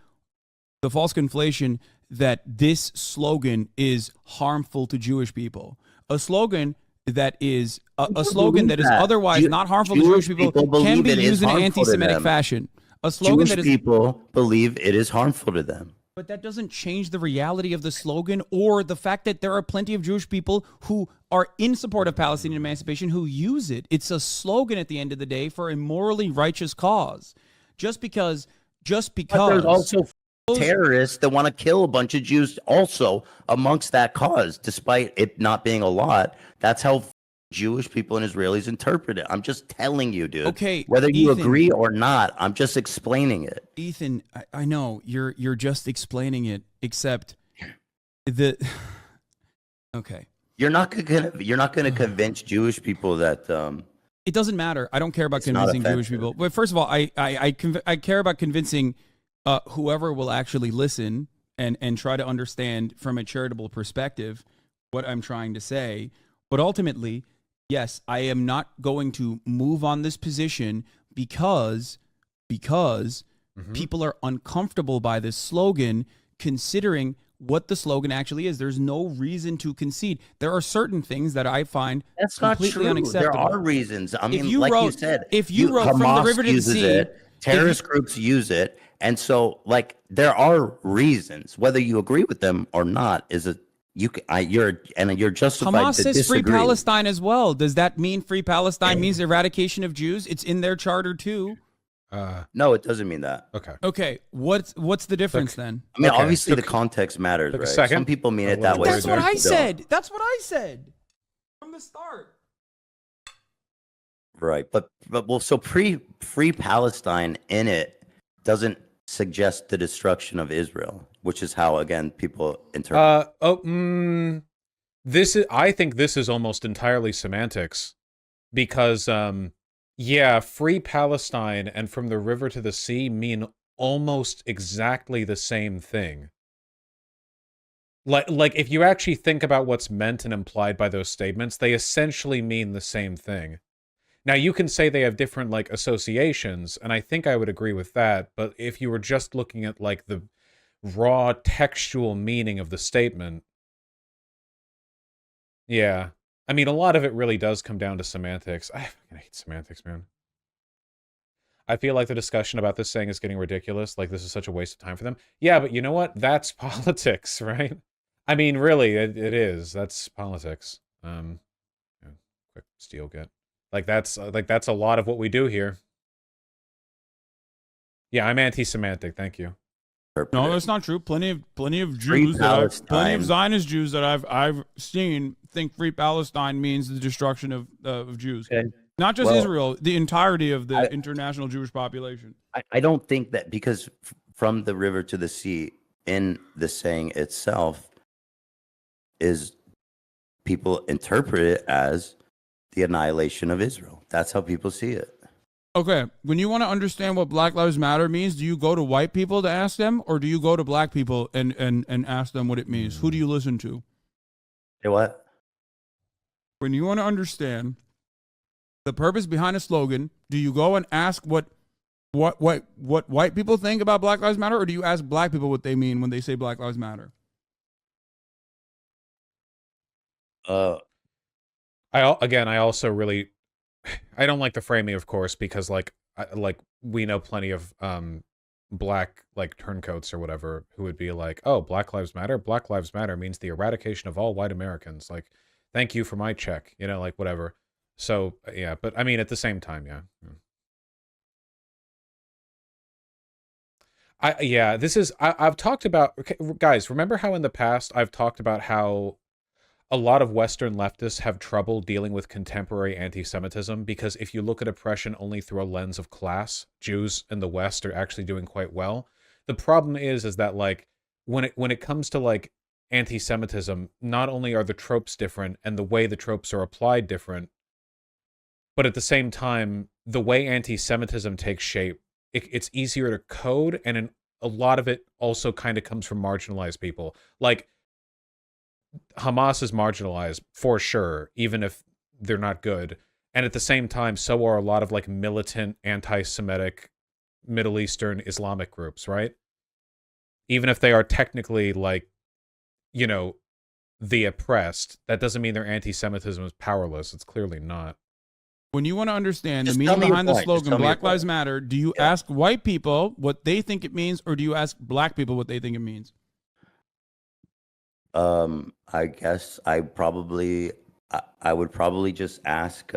this slogan is harmful to Jewish people. A slogan that is a slogan that is otherwise not harmful to Jewish people can believe be it is used in an harmful to anti-Semitic them. fashion. A slogan Jewish that is, people believe it is harmful to them. but that doesn't change the reality of the slogan or the fact that there are plenty of Jewish people who are in support of Palestinian emancipation who use it. It's a slogan at the end of the day for a morally righteous cause. Just because. But there's also terrorists that want to kill a bunch of Jews also amongst that cause, despite it not being a lot. That's how Jewish people and Israelis interpret it. I'm just telling you, dude. Okay, Whether you Ethan. agree or not, I'm just explaining it. Ethan, I know you're just explaining it, except the okay. You're not gonna convince Jewish people that It doesn't matter. I don't care about It's not convincing Jewish offensive. people. But first of all, I care about convincing whoever will actually listen and try to understand from a charitable perspective what I'm trying to say. But ultimately, yes, I am not going to move on this position because people are uncomfortable by this slogan, considering what the slogan actually is. There's no reason to concede. There are certain things that I find that's not completely true. unacceptable. There are reasons. I mean, you like wrote- you said, if you wrote From the Hamas River to the uses Sea, it, terrorist groups use it, and so like there are reasons. Whether you agree with them or not is you're justified Hamas to says disagree. free Palestine as well. Does that mean free Palestine means eradication of Jews? It's in their charter too. No, it doesn't mean that. Okay. Okay, what's the difference then? I mean, Okay. obviously the context matters, Took a right? second. Some people mean A it that little way. That's Wait, what some I people don't. said. That's what I said from the start. Right, but well, so free Palestine in it doesn't suggest the destruction of Israel, which is how again people interpret. I think this is almost entirely semantics, because yeah, free Palestine and from the river to the sea mean almost exactly the same thing. Like if you actually think about what's meant and implied by those statements, they essentially mean the same thing. Now, you can say they have different, like, associations, and I think I would agree with that, but if you were just looking at, like, the raw textual meaning of the statement, yeah. I mean, a lot of it really does come down to semantics. I fucking hate semantics, man. I feel like the discussion about this saying is getting ridiculous, like this is such a waste of time for them. Yeah, but you know what? That's politics, right? I mean, really, it is. That's politics. Yeah, quick steal get. Like that's a lot of what we do here. Yeah, I'm anti-semantic. Thank you. No, that's not true. Plenty of Free Jews Palestine. Zionist Jews that I've seen think free Palestine means the destruction of Jews. Okay. Not just Well, Israel, the entirety of the international Jewish population. I don't think that because from the river to the sea in the saying itself is people interpret it as the annihilation of Israel. That's how people see it. Okay, when you want to understand what Black Lives Matter means, do you go to white people to ask them, or do you go to black people and ask them what it means? Who do you listen to? Say what? When you want to understand the purpose behind a slogan, do you go and ask what white people think about Black Lives Matter, or do you ask black people what they mean when they say Black Lives Matter? I also really, I don't like the framing, of course, because like we know plenty of black like turncoats or whatever who would be like, oh, Black Lives Matter. Black Lives Matter means the eradication of all white Americans. Like, thank you for my check. You know, like whatever. So yeah, but I mean, at the same time, yeah. I've talked about, okay, guys, remember how in the past I've talked about how a lot of Western leftists have trouble dealing with contemporary anti-Semitism because if you look at oppression only through a lens of class, Jews in the West are actually doing quite well. The problem is that like when it comes to like anti-Semitism, not only are the tropes different and the way the tropes are applied different, but at the same time, the way anti-Semitism takes shape, it's easier to code, and a lot of it also kind of comes from marginalized people. Like, Hamas is marginalized for sure, even if they're not good. And at the same time, so are a lot of like militant anti-Semitic Middle Eastern Islamic groups, right? Even if they are technically like, you know, the oppressed, that doesn't mean their anti-Semitism is powerless. It's clearly not. When you want to understand Just the tell meaning me your behind the point. Just slogan tell me your Black Lives point. Matter, do you ask white people what they think it means, or do you ask black people what they think it means? I guess I would probably just ask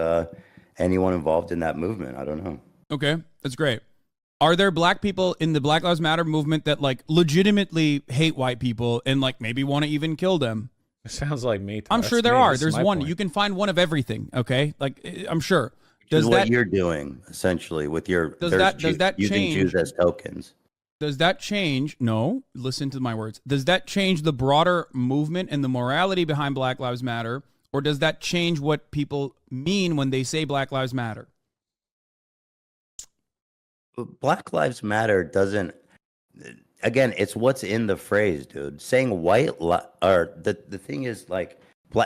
anyone involved in that movement. I don't know. Okay, that's great. Are there black people in the Black Lives Matter movement that like legitimately hate white people and like maybe want to even kill them? It sounds like me. I'm That's sure there me. are. This is There's my one. point. You can find one of everything. Okay, like I'm sure. Does Does what that you're doing essentially with your Does there's that using change- Jews as tokens? does that change? No, listen to my words. Does that change the broader movement and the morality behind Black Lives Matter, or does that change what people mean when they say Black Lives Matter? Black Lives Matter doesn't. Again, it's what's in the phrase, dude. Saying or the thing is like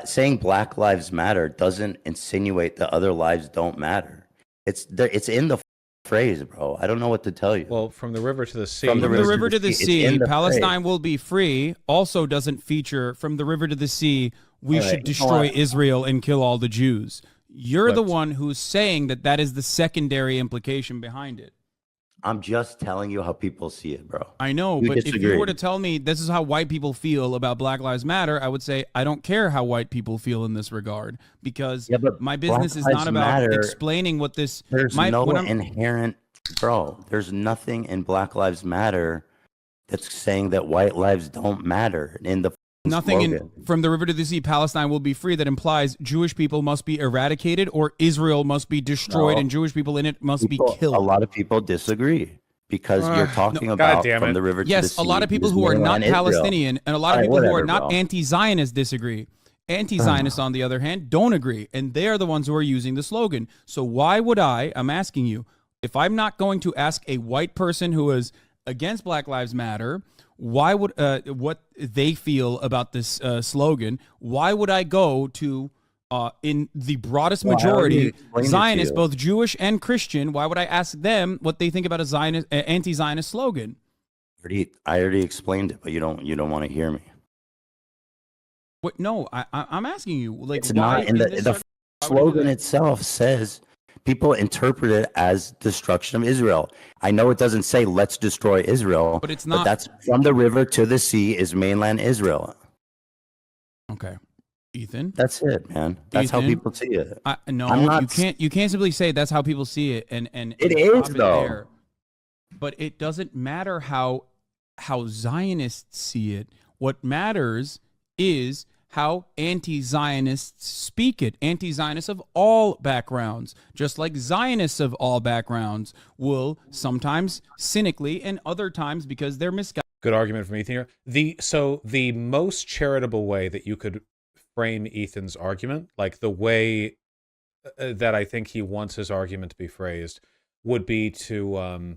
saying Black Lives Matter doesn't insinuate that other lives don't matter. It's there. It's in the phrase, bro. I don't know what to tell you. Well, from the river to the sea. From From the river to the it's sea, in the Palestine phrase. will be free. Also doesn't feature from the river to the sea. We All should right, you know destroy what? Israel and kill all the Jews. You're the But- one who's saying that that is the secondary implication behind it. I'm just telling you how people see it, bro. I know, You but if you disagree. were to tell me this is how white people feel about Black Lives Matter, I would say I don't care how white people feel in this regard, because Yeah, but my business Black is not Lives about Matter- explaining what this. There's my, no when I'm- inherent, bro. There's nothing in Black Lives Matter that's saying that white lives don't matter in the Nothing slogan. in from the river to the sea, Palestine will be free that implies Jewish people must be eradicated or Israel must be destroyed No. and Jewish people in it must People- be killed. A lot of people disagree because you're talking God about damn from it. the river to the Yes, sea. a lot of people is who are not mainland Israel. Palestinian and a lot of All right, people who are whatever, not bro. anti-Zionist disagree. Anti-Zionists, on the other hand, don't agree, and they are the ones who are using the slogan. So why would I'm asking you, if I'm not going to ask a white person who is against Black Lives Matter, why would what they feel about this slogan? Why would I go to in the broadest Well, I already majority explained it to Zionists, you. both Jewish and Christian? Why would I ask them what they think about a Zionist, anti-Zionist slogan? I already explained it, but you don't want to hear me. What? No, I'm asking you. Like, It's why not in is the this the why would you do slogan that? itself says people interpret it as destruction of Israel. I know it doesn't say let's destroy Israel, But it's not- that's from the river to the sea is mainland Israel. Okay, Ethan. That's it, man. That's how Ethan, people see it. No, I'm not you can't simply say that's how people see it and It stop is, it though. there. But it doesn't matter how Zionists see it. What matters is how anti-Zionists speak it. Anti-Zionists of all backgrounds, just like Zionists of all backgrounds, will sometimes cynically and other times because they're misguided. Good argument from Ethan here. So the most charitable way that you could frame Ethan's argument, like the way that I think he wants his argument to be phrased, would be to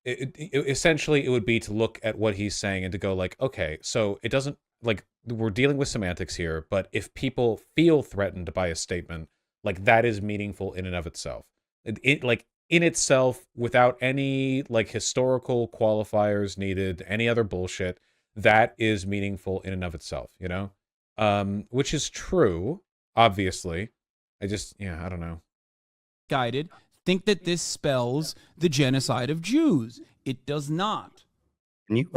essentially it would be to look at what he's saying and to go like, okay, so it doesn't, like, we're dealing with semantics here, but if people feel threatened by a statement, like, that is meaningful in and of itself. It like in itself, without any like historical qualifiers needed, any other bullshit, that is meaningful in and of itself, you know? Which is true, obviously. I don't know. Think that this spells the genocide of Jews. It does not. Can you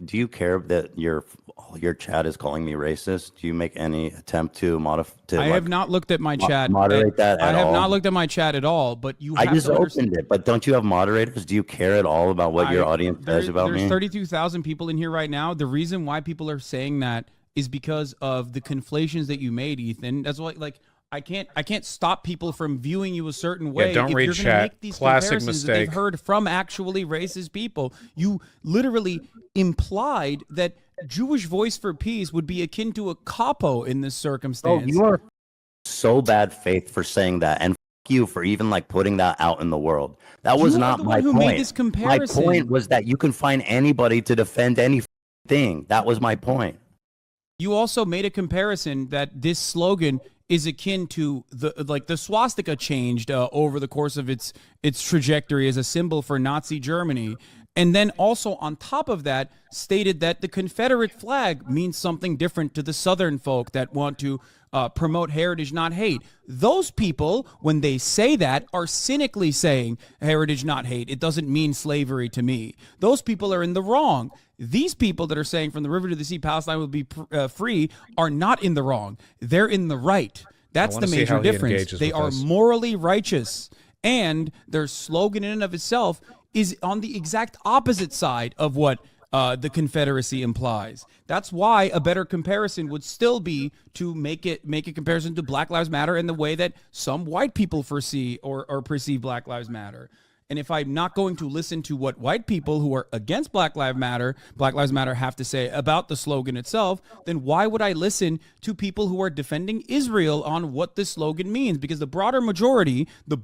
do you care that your chat is calling me racist? Do you make any attempt to modify? I have not looked at my chat. moderate that I at have all? not looked at my chat at all, but you I have just to understand. opened it, but don't you have moderators? Do you care at all about what your audience says about There's me? 32,000 people in here right now. The reason why people are saying that is because of the conflations that you made, Ethan. That's why, like, I can't stop people from viewing you a certain way. don't if read you're gonna chat. make these Classic comparisons that they've mistake. heard from actually racist people. You literally implied that Jewish Voice for Peace would be akin to a capo in this Oh, circumstance. you are so bad faith for saying that, and you for even like putting that out in the world. That was not my point. Made this comparison. My point was that you can find anybody to defend anything. That was my point. You also made a comparison that this slogan is akin to the swastika changed over the course of its trajectory as a symbol for Nazi Germany. And then also on top of that, stated that the Confederate flag means something different to the Southern folk that want to promote heritage, not hate. Those people, when they say that, are cynically saying heritage, not hate. It doesn't mean slavery to me. Those people are in the wrong. These people that are saying from the river to the sea, Palestine will be free, are not in the wrong. They're in the right. That's the major difference. They are morally righteous, and their slogan in and of itself is on the exact opposite side of what the Confederacy implies. That's why a better comparison would still be to make a comparison to Black Lives Matter in the way that some white people foresee or perceive Black Lives Matter. And if I'm not going to listen to what white people who are against Black Lives Matter have to say about the slogan itself, then why would I listen to people who are defending Israel on what this slogan means? Because the broader majority, the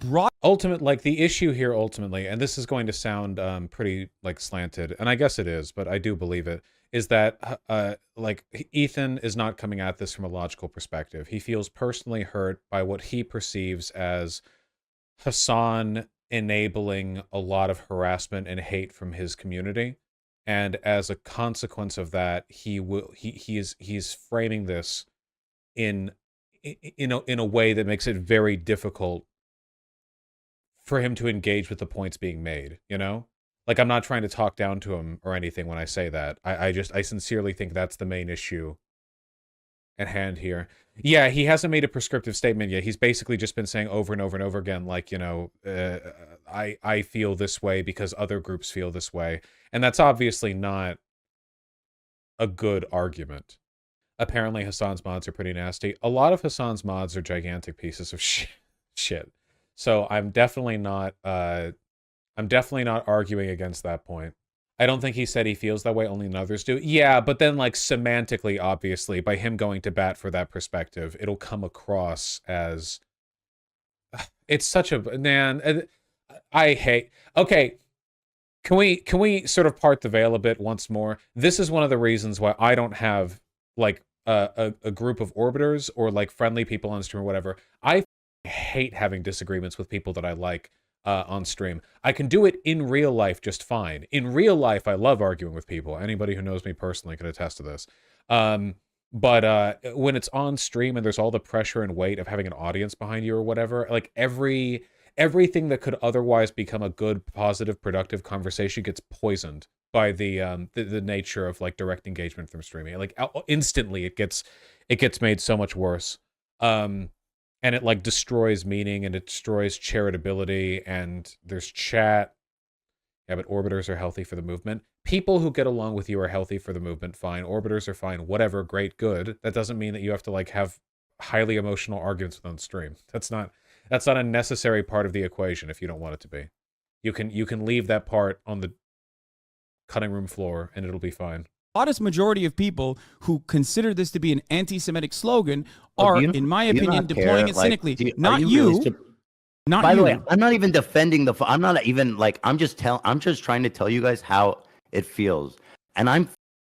issue here ultimately, and this is going to sound pretty like slanted, and I guess it is, but I do believe it, is that Ethan is not coming at this from a logical perspective. He feels personally hurt by what he perceives as Hasan enabling a lot of harassment and hate from his community, and as a consequence of that, he's framing this in a way that makes it very difficult for him to engage with the points being made. Like, I'm not trying to talk down to him or anything when I say that. I sincerely think that's the main issue at hand here. Yeah, he hasn't made a prescriptive statement yet. He's basically just been saying over and over and over again, like, I feel this way because other groups feel this way. And that's obviously not a good argument. Apparently, Hasan's mods are pretty nasty. A lot of Hasan's mods are gigantic pieces of shit. So I'm definitely not arguing against that point. I don't think he said he feels that way, only others do. Yeah, but then, like, semantically, obviously, by him going to bat for that perspective, it'll come across as... It's such a... Man, I hate... Okay, can we sort of part the veil a bit once more? This is one of the reasons why I don't have, like, a group of orbiters or, like, friendly people on stream or whatever. I hate having disagreements with people that I like on stream. I can do it in real life just fine. In real life, I love arguing with people. Anybody who knows me personally can attest to this. But when it's on stream and there's all the pressure and weight of having an audience behind you or whatever, like everything that could otherwise become a good, positive, productive conversation gets poisoned by the nature of, like, direct engagement from streaming. Like, instantly it gets made so much worse. And it, like, destroys meaning, and it destroys charitability, and there's chat. Yeah, but orbiters are healthy for the movement. People who get along with you are healthy for the movement, fine. Orbiters are fine, whatever, great, good. That doesn't mean that you have to, like, have highly emotional arguments on stream. That's not a necessary part of the equation if you don't want it to be. You can leave that part on the cutting room floor, and it'll be fine. Modest majority of people who consider this to be an anti-Semitic slogan are, in my opinion, deploying it cynically. Not you. Not By you. the way, I'm not even defending I'm not even, like, I'm just trying to tell you guys how it feels. And I'm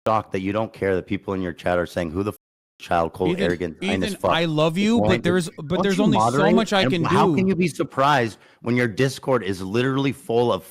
shocked that you don't care that people in your chat are saying, who the child cold, arrogant, kindness fuck. I love you, but there's only so much I can do. How can you be surprised when your Discord is literally full of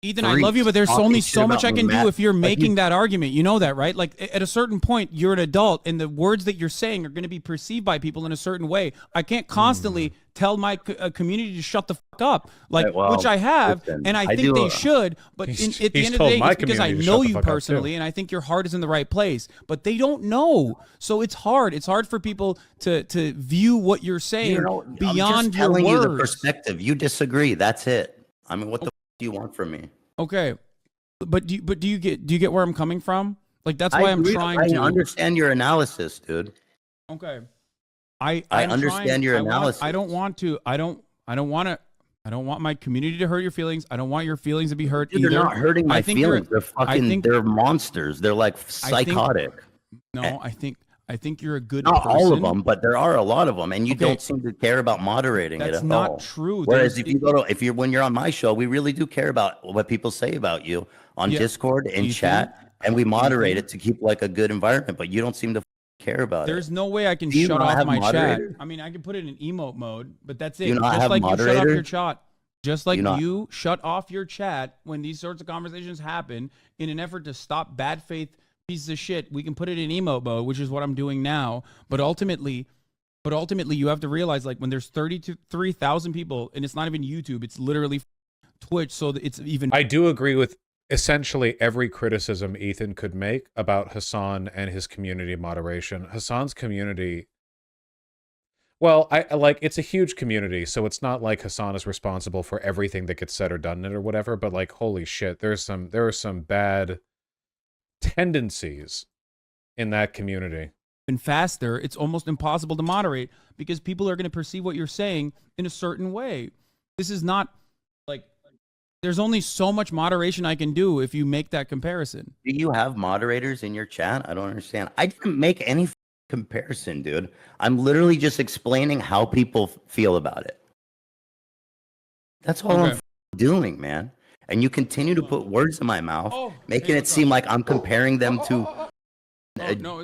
Ethan, I love you, but there's only so much I can do if you're making that argument. You know that, right? Like, at a certain point, you're an adult, and the words that you're saying are going to be perceived by people in a certain way. I can't constantly tell my community to shut the fuck up, like, which I have, and I think they should. But at the end of the day, it's because I know you personally, and I think your heart is in the right place. But they don't know, so it's hard. It's hard for people to view what you're saying beyond your words. I'm just telling you the perspective. You disagree. That's it. I mean, what the do you want from me? Okay, but do you get where I'm coming from? Like, that's why I'm trying to understand your analysis, dude. Okay, I understand your analysis. I don't want my community to hurt your feelings. I don't want your feelings to be hurt either. They're not hurting my feelings. They're fucking. They're monsters. They're like psychotic. I think I think you're a good Not person. all of them, but there are a lot of them, and you Okay. don't seem to care about moderating it That's at not all. true. Whereas There's- when you're on my show, we really do care about what people say about you on Yeah, Discord and Ethan, chat, and we moderate Ethan. it to keep like a good environment. But you don't seem to care about There's it. no way I can Do you shut not off have my chat. moderators? I mean, I can put it in emote mode, but that's it. Do you not Just have like you shut off your moderators? chat. Just like you not- you shut off your chat when these sorts of conversations happen in an effort to stop bad faith pieces of shit, we can put it in emote mode, which is what I'm doing now. But ultimately, you have to realize, like, when there's 33,000 people, and it's not even YouTube, it's literally Twitch, so that it's even. I do agree with essentially every criticism Ethan could make about Hasan and his community moderation. Hasan's community, well, I like, it's a huge community, so it's not like Hasan is responsible for everything that gets said or done in it or whatever, but like, holy shit, there are some bad tendencies in that community. And faster, it's almost impossible to moderate because people are going to perceive what you're saying in a certain way. This is not like, there's only so much moderation I can do if you make that comparison. Do you have moderators in your chat? I don't understand. I didn't make any comparison, dude. I'm literally just explaining how people feel about it. That's all I'm doing, man. And you continue to put words in my mouth, making it seem like I'm comparing them to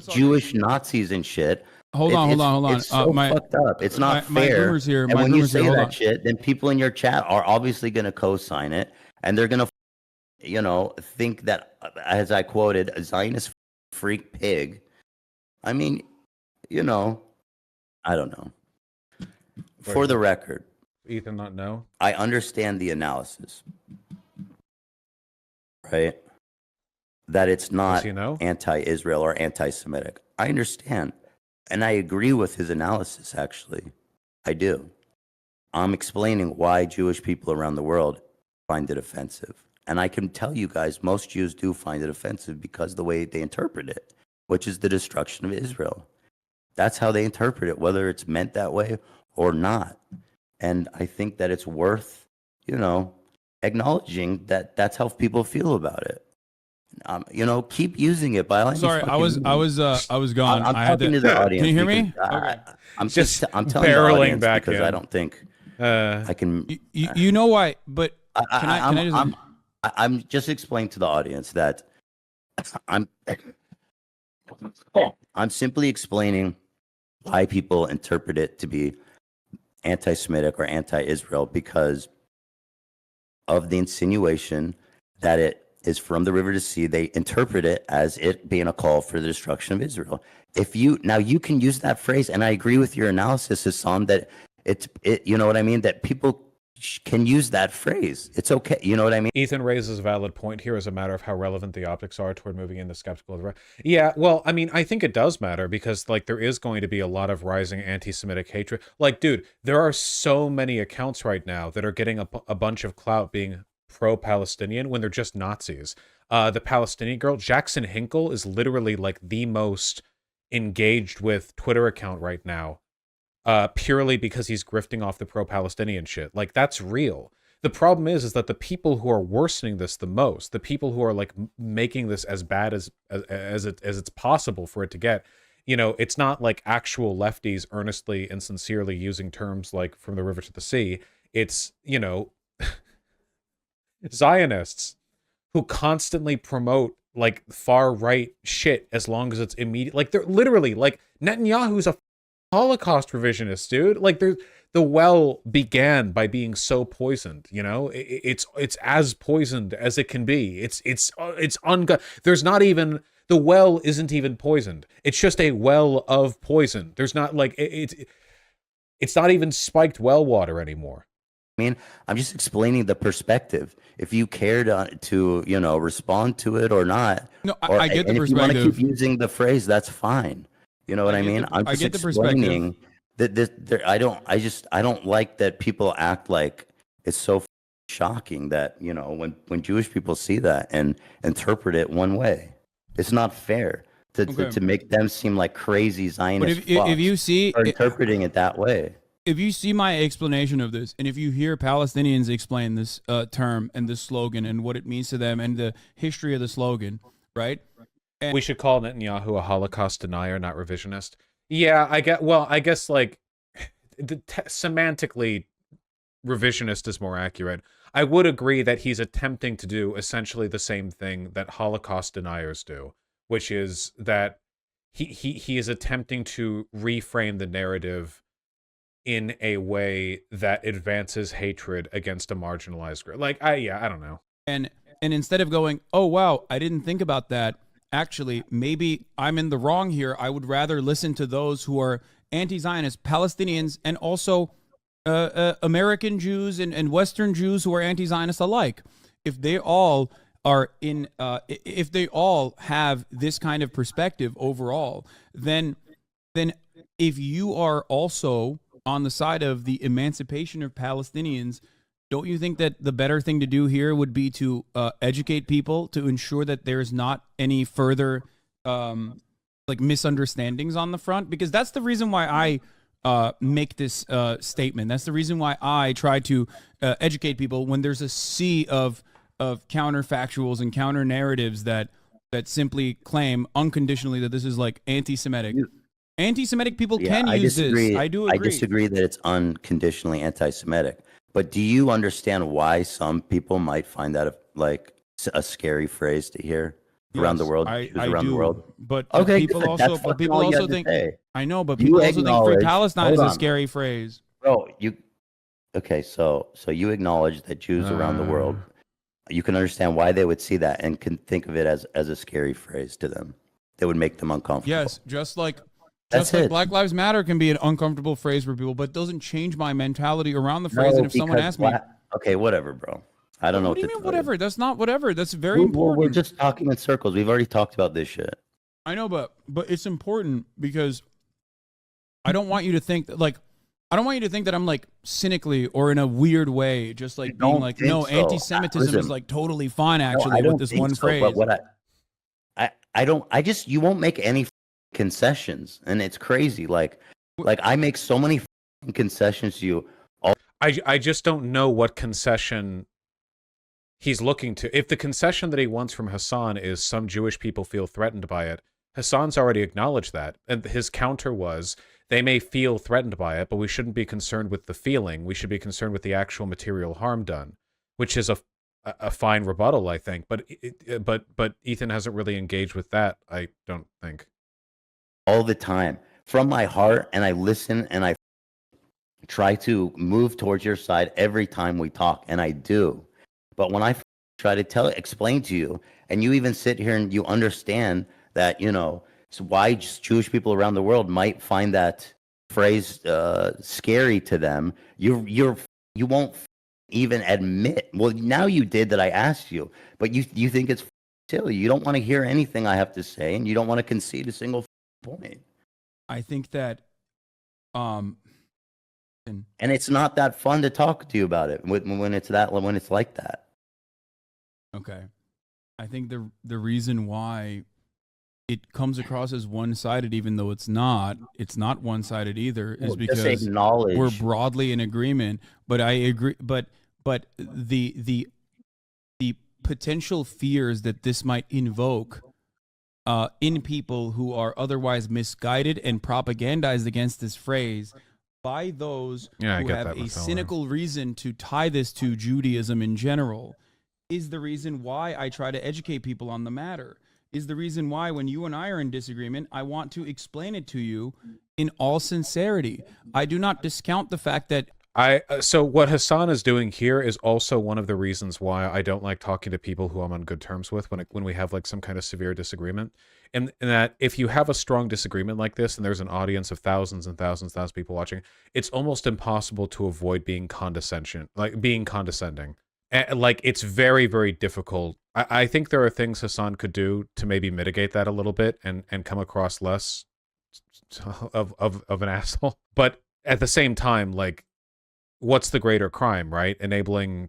Jewish Nazis and shit. Hold on. It's so fucked up. It's not fair. And when you say that shit, then people in your chat are obviously going to co-sign it, and they're going to, think that, as I quoted, a Zionist freak pig. I mean, I don't know. For the record, Ethan not know? I understand the analysis, right? That it's not anti-Israel or anti-Semitic. I understand. And I agree with his analysis, actually. I do. I'm explaining why Jewish people around the world find it offensive. And I can tell you guys, most Jews do find it offensive because the way they interpret it, which is the destruction of Israel. That's how they interpret it, whether it's meant that way or not. And I think that it's worth, acknowledging that that's how people feel about it. Keep using it by all means. Sorry, I was gone. I'm talking to the audience. Can you hear me? I'm just I'm telling barreling the audience back because in. I don't think I can. You know why? But I'm just explaining to the audience that I'm simply explaining why people interpret it to be anti-Semitic or anti-Israel because of the insinuation that it is from the river to sea. They interpret it as it being a call for the destruction of Israel. You can use that phrase, and I agree with your analysis, Hasan, that you know what I mean, that people can use that phrase. It's okay. You know what I mean? Ethan raises a valid point here as a matter of how relevant the optics are toward moving into skeptical of the right. Yeah, well, I mean, I think it does matter because, like, there is going to be a lot of rising anti-Semitic hatred. Like, dude, there are so many accounts right now that are getting a bunch of clout being pro-Palestinian when they're just Nazis. The Palestinian girl, Jackson Hinkle, is literally, like, the most engaged with Twitter account right now. Purely because he's grifting off the pro-Palestinian shit. Like, that's real. The problem is that the people who are worsening this the most, the people who are like making this as bad as it's possible for it to get, it's not like actual lefties earnestly and sincerely using terms like from the river to the sea. It's, Zionists who constantly promote like far right shit as long as it's immediate. Like, they're literally like Netanyahu's a Holocaust revisionist, dude. Like, the well began by being so poisoned, it's as poisoned as it can be. There's not even, the well isn't even poisoned. It's just a well of poison. There's not like it's not even spiked well water anymore. I mean, I'm just explaining the perspective. If you care to respond to it or not. No, I get the perspective. If you want to keep using the phrase, that's fine. You know what I mean? I'm just explaining that I don't like that people act like it's so shocking that, when Jewish people see that and interpret it one way. It's not fair to make them seem like crazy Zionists. But if you see interpreting it that way. If you see my explanation of this, and if you hear Palestinians explain this term and this slogan and what it means to them and the history of the slogan, right? We should call Netanyahu a Holocaust denier, not revisionist. Yeah, I guess like semantically, revisionist is more accurate. I would agree that he's attempting to do essentially the same thing that Holocaust deniers do, which is that he is attempting to reframe the narrative in a way that advances hatred against a marginalized group. Like, I don't know. And instead of going, oh wow, I didn't think about that. Actually, maybe I'm in the wrong here. I would rather listen to those who are anti-Zionist, Palestinians, and also American Jews and Western Jews who are anti-Zionist alike. If they all are if they all have this kind of perspective overall, then if you are also on the side of the emancipation of Palestinians, don't you think that the better thing to do here would be to educate people to ensure that there's not any further like misunderstandings on the front? Because that's the reason why I make this statement. That's the reason why I try to educate people when there's a sea of counterfactuals and counter narratives that simply claim unconditionally that this is like anti-Semitic. Anti-Semitic people can use this. I do agree. I disagree that it's unconditionally anti-Semitic. But do you understand why some people might find that like a scary phrase to hear around the world? Around the world. But okay, people good. also think. I know, but people also think Free Palestine is a scary phrase. Bro, so you acknowledge that Jews around the world, you can understand why they would see that and can think of it as a scary phrase to them. That would make them uncomfortable. Yes, just like Black Lives Matter can be an uncomfortable phrase for people, but it doesn't change my mentality around the phrase. And if someone asks me, okay, whatever, bro. I don't know. What do you mean, whatever? That's not whatever. That's very important. We're just talking in circles. We've already talked about this shit. I know, but it's important because I don't want you to think that, like, I don't want you to think that I'm like cynically or in a weird way, just like being like, no, anti-Semitism is like totally fine actually with this one phrase. But what you won't make any concessions, and it's crazy. Like I make so many concessions to you. I just don't know what concession he's looking to. If the concession that he wants from Hasan is some Jewish people feel threatened by it, Hasan's already acknowledged that. And his counter was, they may feel threatened by it, but we shouldn't be concerned with the feeling. We should be concerned with the actual material harm done, which is a fine rebuttal, I think. But Ethan hasn't really engaged with that, I don't think. All the time from my heart, and I listen and I try to move towards your side every time we talk, and I do. But when I try to explain to you, and you even sit here and you understand that, so why Jewish people around the world might find that phrase scary to them, you won't even admit. Well, now you did that I asked you, but you think it's silly. You don't want to hear anything I have to say, and you don't want to concede a single point. I think that and it's not that fun to talk to you about it when it's like that. Okay. I think the reason why it comes across as one-sided, even though it's not one-sided either, is because we're broadly in agreement. But I agree. But the potential fears that this might invoke in people who are otherwise misguided and propagandized against this phrase by those who have a cynical reason to tie this to Judaism in general is the reason why I try to educate people on the matter. Is the reason why when you and I are in disagreement, I want to explain it to you in all sincerity. I do not discount the fact that so what Hasan is doing here is also one of the reasons why I don't like talking to people who I'm on good terms with when we have like some kind of severe disagreement. And that if you have a strong disagreement like this and there's an audience of thousands and thousands of people watching, it's almost impossible to avoid being condescending. Like it's very, very difficult. I think there are things Hasan could do to maybe mitigate that a little bit and come across less of an asshole. But at the same time, like, what's the greater crime, right? Enabling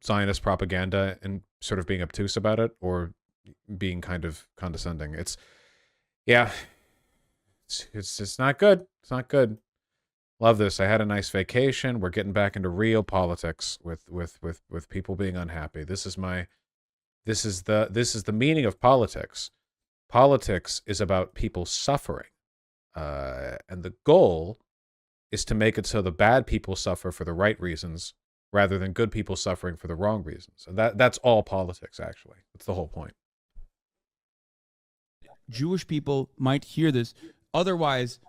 Zionist propaganda and sort of being obtuse about it, or being kind of condescending? It's not good. It's not good. Love this. I had a nice vacation. We're getting back into real politics with people being unhappy. This is the meaning of politics. Politics is about people suffering. And the goal is to make it so the bad people suffer for the right reasons rather than good people suffering for the wrong reasons. And that's all politics, actually. That's the whole point. Jewish people might hear this. Otherwise,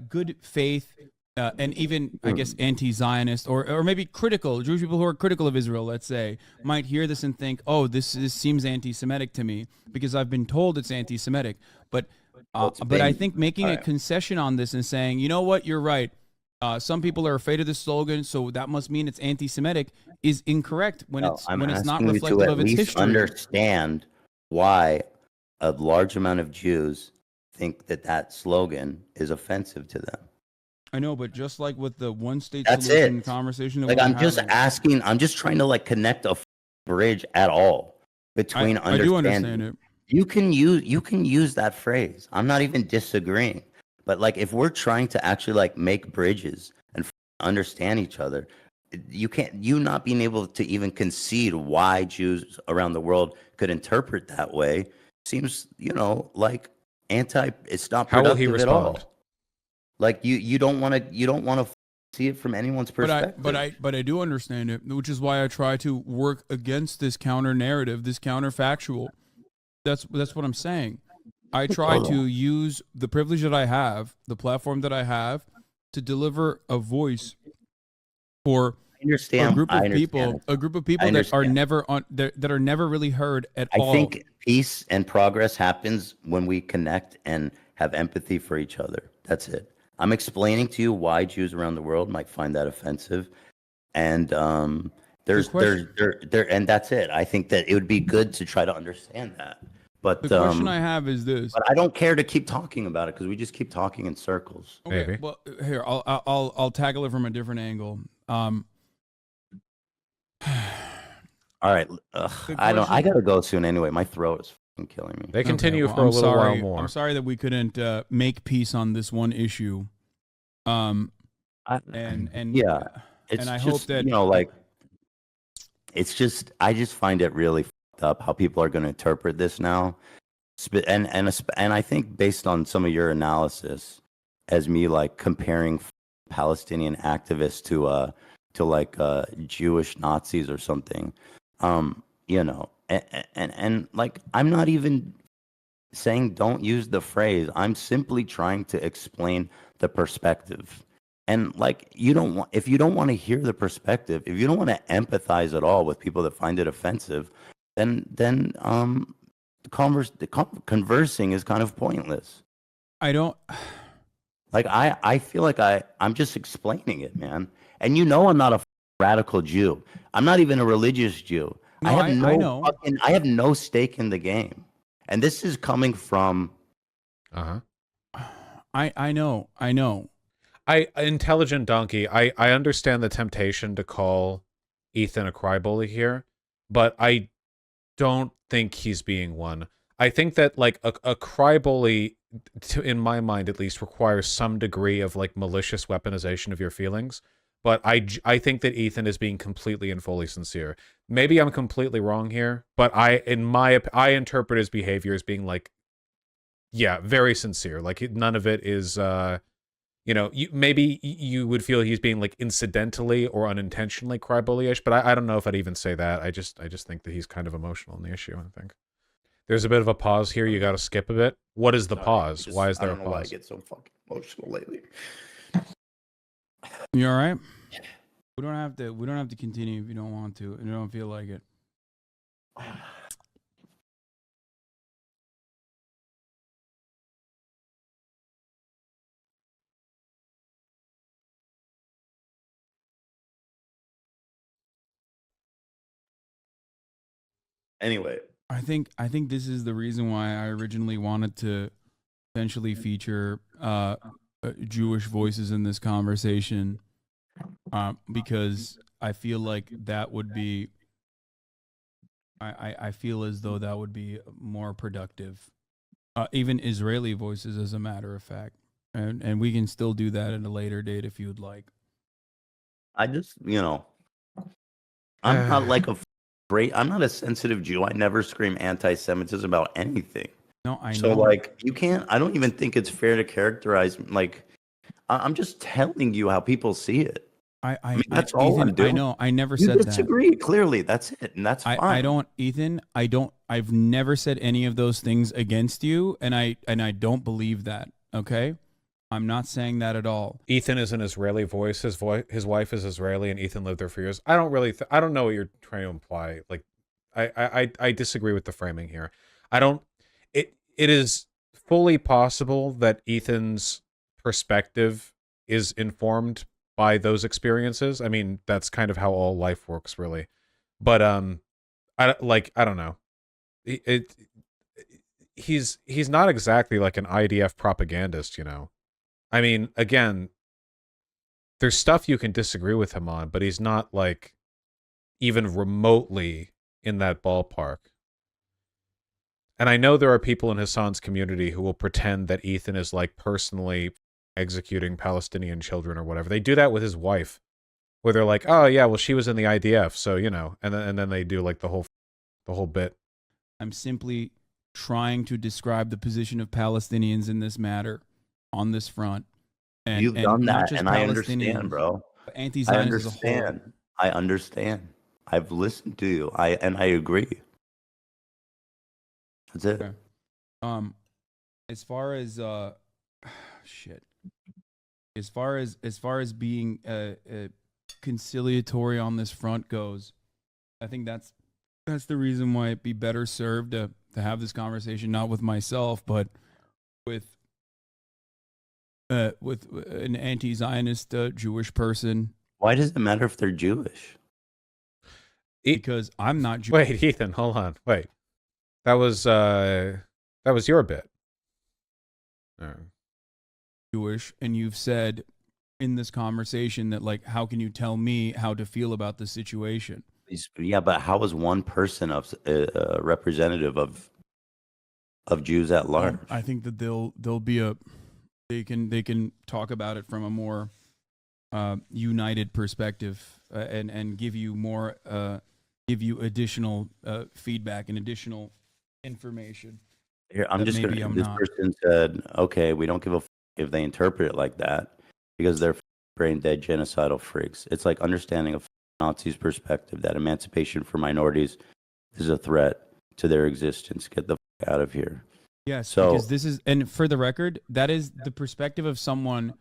good faith and even, I guess, anti-Zionist or maybe critical, Jewish people who are critical of Israel, let's say, might hear this and think, oh, this seems anti-Semitic to me because I've been told it's anti-Semitic. But I think making a concession on this and saying, you know what, you're right. Some people are afraid of this slogan, so that must mean it's anti-Semitic is incorrect when it's not reflective of its history. Understand why a large amount of Jews think that slogan is offensive to them. I know, but just like with the one-state That's solution it. conversation, like I'm just asking. I'm just trying to like connect a bridge at all between I do understand it. You can use that phrase. I'm not even disagreeing. But like if we're trying to actually like make bridges and understand each other, you not being able to even concede why Jews around the world could interpret that way seems, like it's not productive How will he at respond? all. Like you don't want to see it from anyone's perspective. But I do understand it, which is why I try to work against this counter narrative, this counterfactual. That's what I'm saying. I try to use the privilege that I have, the platform that I have, to deliver a voice for a group of people that are never that are never really heard at all. I think peace and progress happens when we connect and have empathy for each other. That's it. I'm explaining to you why Jews around the world might find that offensive, and and that's it. I think that it would be good to try to understand that. But the question I have is this. But I don't care to keep talking about it because we just keep talking in circles. Okay, Maybe. well, here I'll tackle it from a different angle. All right, I gotta go soon anyway. My throat is fucking killing me. They continue for a little while more. I'm sorry that we couldn't make peace on this one issue. And I just, hope that it's just I just find it really fucked up how people are going to interpret this now, and I think based on some of your analysis, as me like comparing Palestinian activists to like Jewish Nazis or something, and like I'm not even saying don't use the phrase. I'm simply trying to explain the perspective. And like if you don't want to hear the perspective, if you don't want to empathize at all with people that find it offensive, then conversing is kind of pointless. I don't like I feel like I'm just explaining it, man. And I'm not a radical Jew. I'm not even a religious Jew. No, I know. I have no stake in the game. And this is coming from I know. Intelligent donkey, I understand the temptation to call Ethan a crybaby here, but I don't think he's being one. I think that like a crybaby, in my mind at least, requires some degree of like malicious weaponization of your feelings. But I think that Ethan is being completely and fully sincere. Maybe I'm completely wrong here, but I interpret his behavior as being like, yeah, very sincere. Like none of it is, maybe you would feel he's being like incidentally or unintentionally crybaby-ish, but I don't know if I'd even say that. I just think that he's kind of emotional in the issue. I think there's a bit of a pause here. You got to skip a bit. What is the pause? Why is there a pause? I don't know why I get so fucking emotional lately. You all right? We don't have to continue if you don't want to and you don't feel like it. Anyway, I think this is the reason why I originally wanted to eventually feature Jewish voices in this conversation, because I feel like that would be. I feel as though that would be more productive. Even Israeli voices, as a matter of fact, and we can still do that at a later date if you would like. I just, I'm not like I'm not a sensitive Jew. I never scream anti-Semitism about anything. No, I So know. like you can't. I don't even think it's fair to characterize. Like I'm just telling you how people see it. I mean, that's all Ethan, I'm I doing. know. I never You said that. disagree clearly. That's it, and that's I fine. don't, Ethan. I've never said any of those things against you, and I don't believe that. Okay, I'm not saying that at all. Ethan is an Israeli voice. His wife is Israeli, and Ethan lived there for years. I don't really. I don't know what you're trying to imply. Like, I disagree with the framing here. I don't. It is fully possible that Ethan's perspective is informed by those experiences. I mean, that's kind of how all life works, really. But I don't know. He's not exactly like an IDF propagandist, you know. I mean, again, there's stuff you can disagree with him on, but he's not like even remotely in that ballpark. And I know there are people in Hasan's community who will pretend that Ethan is like personally executing Palestinian children or whatever. They do that with his wife, where they're like, "Oh yeah, well she was in the IDF, so you know," and then they do like the whole bit. I'm simply trying to describe the position of Palestinians in this matter on this front. And, You've and done not that, just and I Palestinians, understand, bro. but I anti-Zionists as a whole. understand. I understand. I've listened to you. I agree. That's it. Okay. As far as shit, as far as being conciliatory on this front goes, I think that's the reason why it'd be better served to have this conversation not with myself, but with an anti-Zionist Jewish person. Why does it matter if they're Jewish? Because I'm not Jewish. Wait, Ethan, hold on. Wait. That was your bit. Jewish, and you've said in this conversation that, like, how can you tell me how to feel about the situation? Yeah, but how is one person of representative of Jews at large? I think that they'll be they can talk about it from a more united perspective and give you more give you additional feedback and additional information. Here, I'm just maybe gonna. I'm This not. person said, "Okay, we don't give a if they interpret it like that because they're brain dead genocidal freaks." It's like understanding a Nazi's perspective that emancipation for minorities is a threat to their existence. Get the out of here. Yes, So- because this is, and for the record, that is the perspective of someone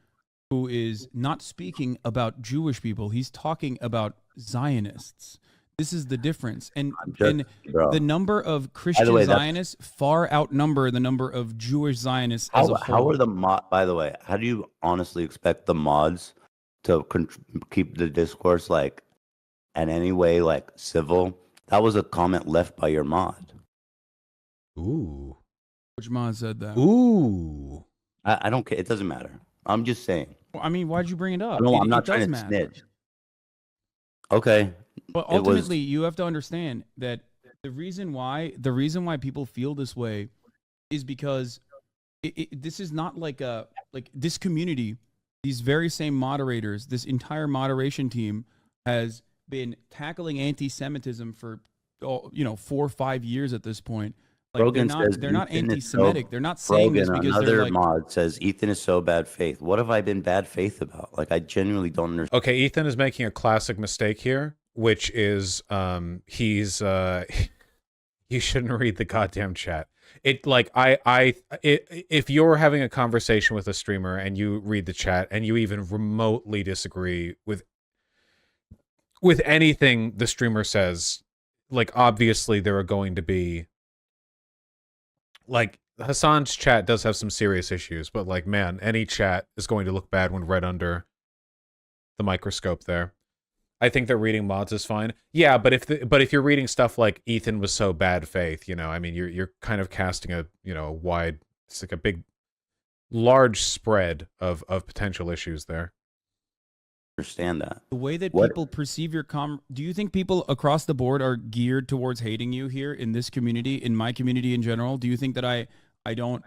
who is not speaking about Jewish people. He's talking about Zionists. This is the difference. And Bro. the number of Christian way, that's- Zionists far outnumber the number of Jewish Zionists as a whole. How are the by the way, how do you honestly expect the mods to keep the discourse like in any way like civil? That was a comment left by your mod. Ooh. Which mod said that? Ooh. I don't care. It doesn't matter. I'm just saying. Well, I mean, why'd you bring it up? No, I'm It not does trying to matter. snitch. Okay. But It was- ultimately, you have to understand that the reason why people feel this way is because this is not like this community. These very same moderators, this entire moderation team has been tackling anti-Semitism for 4 or 5 years at this point. Like Rogan says they're not Ethan is anti-Semitic. They're not saying this Rogan, because another they're like, mod says Ethan is so bad faith. What have I been bad faith about? Like I genuinely don't understand. Okay, Ethan is making a classic mistake here, which is he's you shouldn't read the goddamn chat. It like if you're having a conversation with a streamer and you read the chat and you even remotely disagree with anything the streamer says, like obviously there are going to be like Hasan's chat does have some serious issues, but like man, any chat is going to look bad when read under the microscope there. I think that reading mods is fine. Yeah, but if you're reading stuff like Ethan was so bad faith, you know, I mean you're kind of casting a, you know, wide, it's like a large spread of potential issues there. Understand that. the way that people perceive your do you think people across the board are geared towards hating you here in this community, in my community in general? Do you think that I don't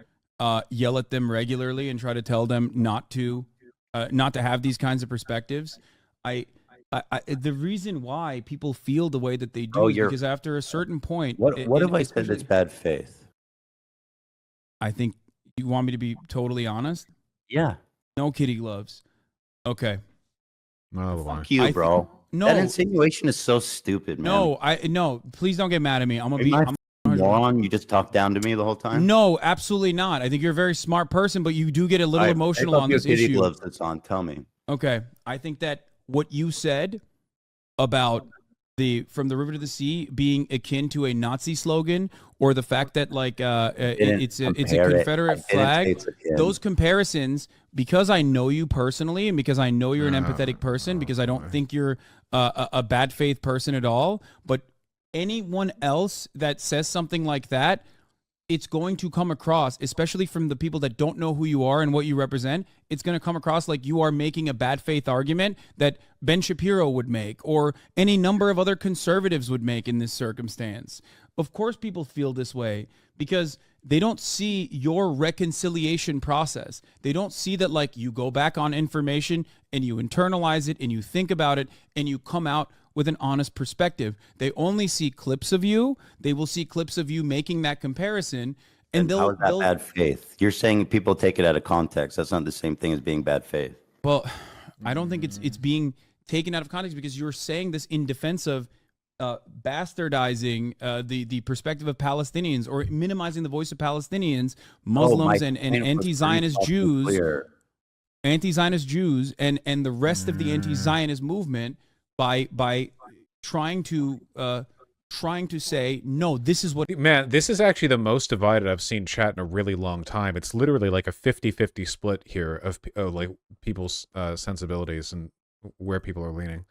yell at them regularly and try to tell them not to have these kinds of perspectives? The reason why people feel the way that they do is because after a certain point, What have I said that's bad faith? I think you want me to be totally honest. Yeah. No kitty gloves. Okay. No, Fuck you, bro. No. That insinuation is so stupid, man. No. Please don't get mad at me. I'm gonna Are be. you I'm, my moron? You just talk down to me the whole time? no, absolutely not. I think you're a very smart person, but you do get a little emotional on this kitty issue. gloves that's on. Tell me. Okay. I think that what you said about from the river to the sea being akin to a Nazi slogan, or the fact that like it's a Confederate flag, those comparisons, because I know you personally and because I know you're an empathetic person, because I don't think you're a bad faith person at all, but anyone else that says something like that, it's going to come across, especially from the people that don't know who you are and what you represent, it's going to come across like you are making a bad faith argument that Ben Shapiro would make or any number of other conservatives would make in this circumstance. Of course, people feel this way because they don't see your reconciliation process. They don't see that like you go back on information and you internalize it and you think about it and you come out with an honest perspective. They only see clips of you. They will see clips of you making that comparison. And how is that bad faith? You're saying people take it out of context. That's not the same thing as being bad faith. Well, I don't think it's being taken out of context because you're saying this in defense of bastardizing the perspective of Palestinians or minimizing the voice of Palestinians, Muslims, and anti-Zionist Jews, and the rest of the anti-Zionist movement by trying to say, no, this is what... Man, this is actually the most divided I've seen chat in a really long time. It's literally like a 50-50 split here of like people's sensibilities and where people are leaning.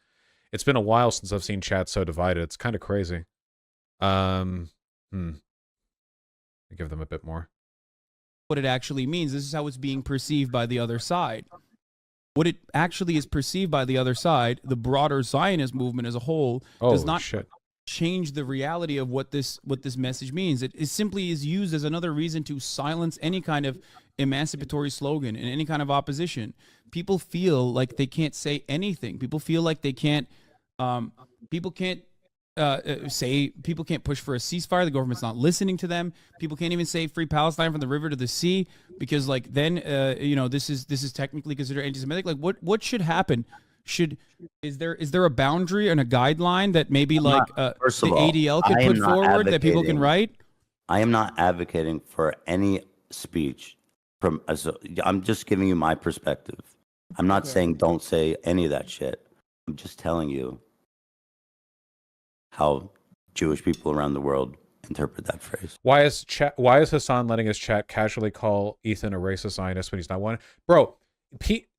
It's been a while since I've seen chat so divided. It's kind of crazy. I give them a bit more. What it actually means. This is how it's being perceived by the other side. What it actually is perceived by the other side, the broader Zionist movement as a whole, does not change the reality of what this message means. It simply is used as another reason to silence any kind of emancipatory slogan and any kind of opposition. People feel like they can't say anything. People feel like they can't. People can't push for a ceasefire. The government's not listening to them. People can't even say free Palestine from the river to the sea because, like, then this is technically considered anti-Semitic. Like, what should happen? Is there a boundary and a guideline that maybe the ADL could put forward that people can write? I am not advocating for any speech. I'm just giving you my perspective. I'm not saying don't say any of that shit. I'm just telling you how Jewish people around the world interpret that phrase. Why is Hasan letting his chat casually call Ethan a racist Zionist when he's not one? Bro,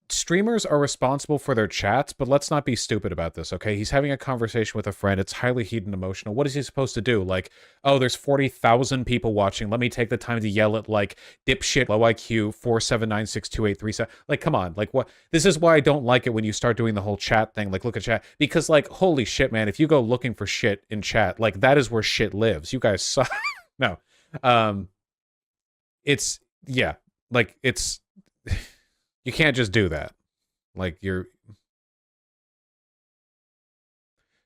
streamers are responsible for their chats, but let's not be stupid about this, okay? He's having a conversation with a friend. It's highly heated and emotional. What is he supposed to do? Like, oh, there's 40,000 people watching. Let me take the time to yell at, like, dipshit, low IQ, 4796283. Like, come on. Like, what? This is why I don't like it when you start doing the whole chat thing. Like, look at chat. Because, like, holy shit, man, if you go looking for shit in chat, like, that is where shit lives. You guys suck. No. Yeah. Like, it's... You can't just do that. Like,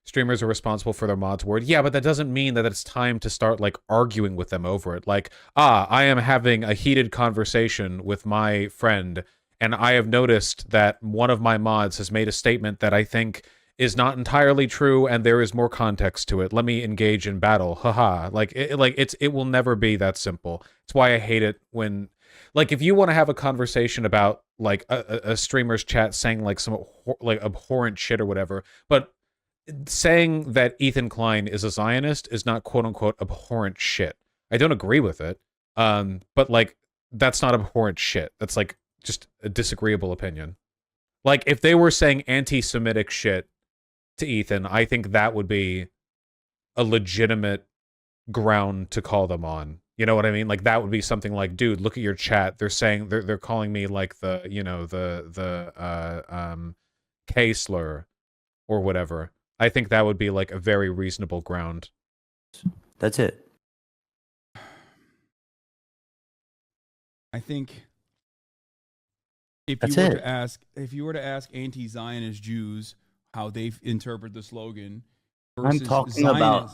streamers are responsible for their mods' word. Yeah, but that doesn't mean that it's time to start, like, arguing with them over it. Like, I am having a heated conversation with my friend, and I have noticed that one of my mods has made a statement that I think is not entirely true, and there is more context to it. Let me engage in battle. Haha. It will never be that simple. It's why I hate it when... Like, if you want to have a conversation about, like, a streamer's chat saying, like, some, like, abhorrent shit or whatever, but saying that Ethan Klein is a Zionist is not, quote-unquote, abhorrent shit. I don't agree with it, but, like, that's not abhorrent shit. That's, like, just a disagreeable opinion. Like, if they were saying anti-Semitic shit to Ethan, I think that would be a legitimate ground to call them on. You know what I mean? Like, that would be something like, dude, look at your chat. They're saying they're calling me like the K slur or whatever. I think that would be like a very reasonable ground. That's it. I think if you were to ask anti-Zionist Jews how they interpret the slogan versus I'm talking about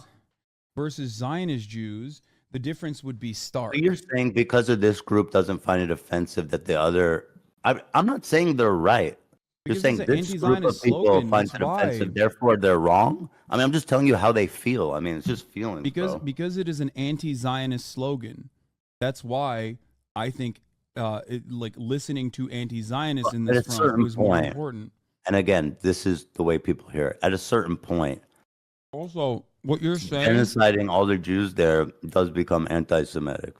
versus Zionist Jews, the difference would be stark. But you're saying because of this group doesn't find it offensive that the other. I'm not saying they're right. You're Because saying it's an this group anti-Zionist of people slogan, find that's it offensive, why. therefore they're wrong. I mean, I'm just telling you how they feel. I mean, it's just feelings. Because it is an anti-Zionist slogan. That's why I think like listening to anti-Zionists in At this a front certain was more point, important. and again, this is the way people hear it. At a certain point, Also, what you're saying, genociding all the Jews there does become anti-Semitic.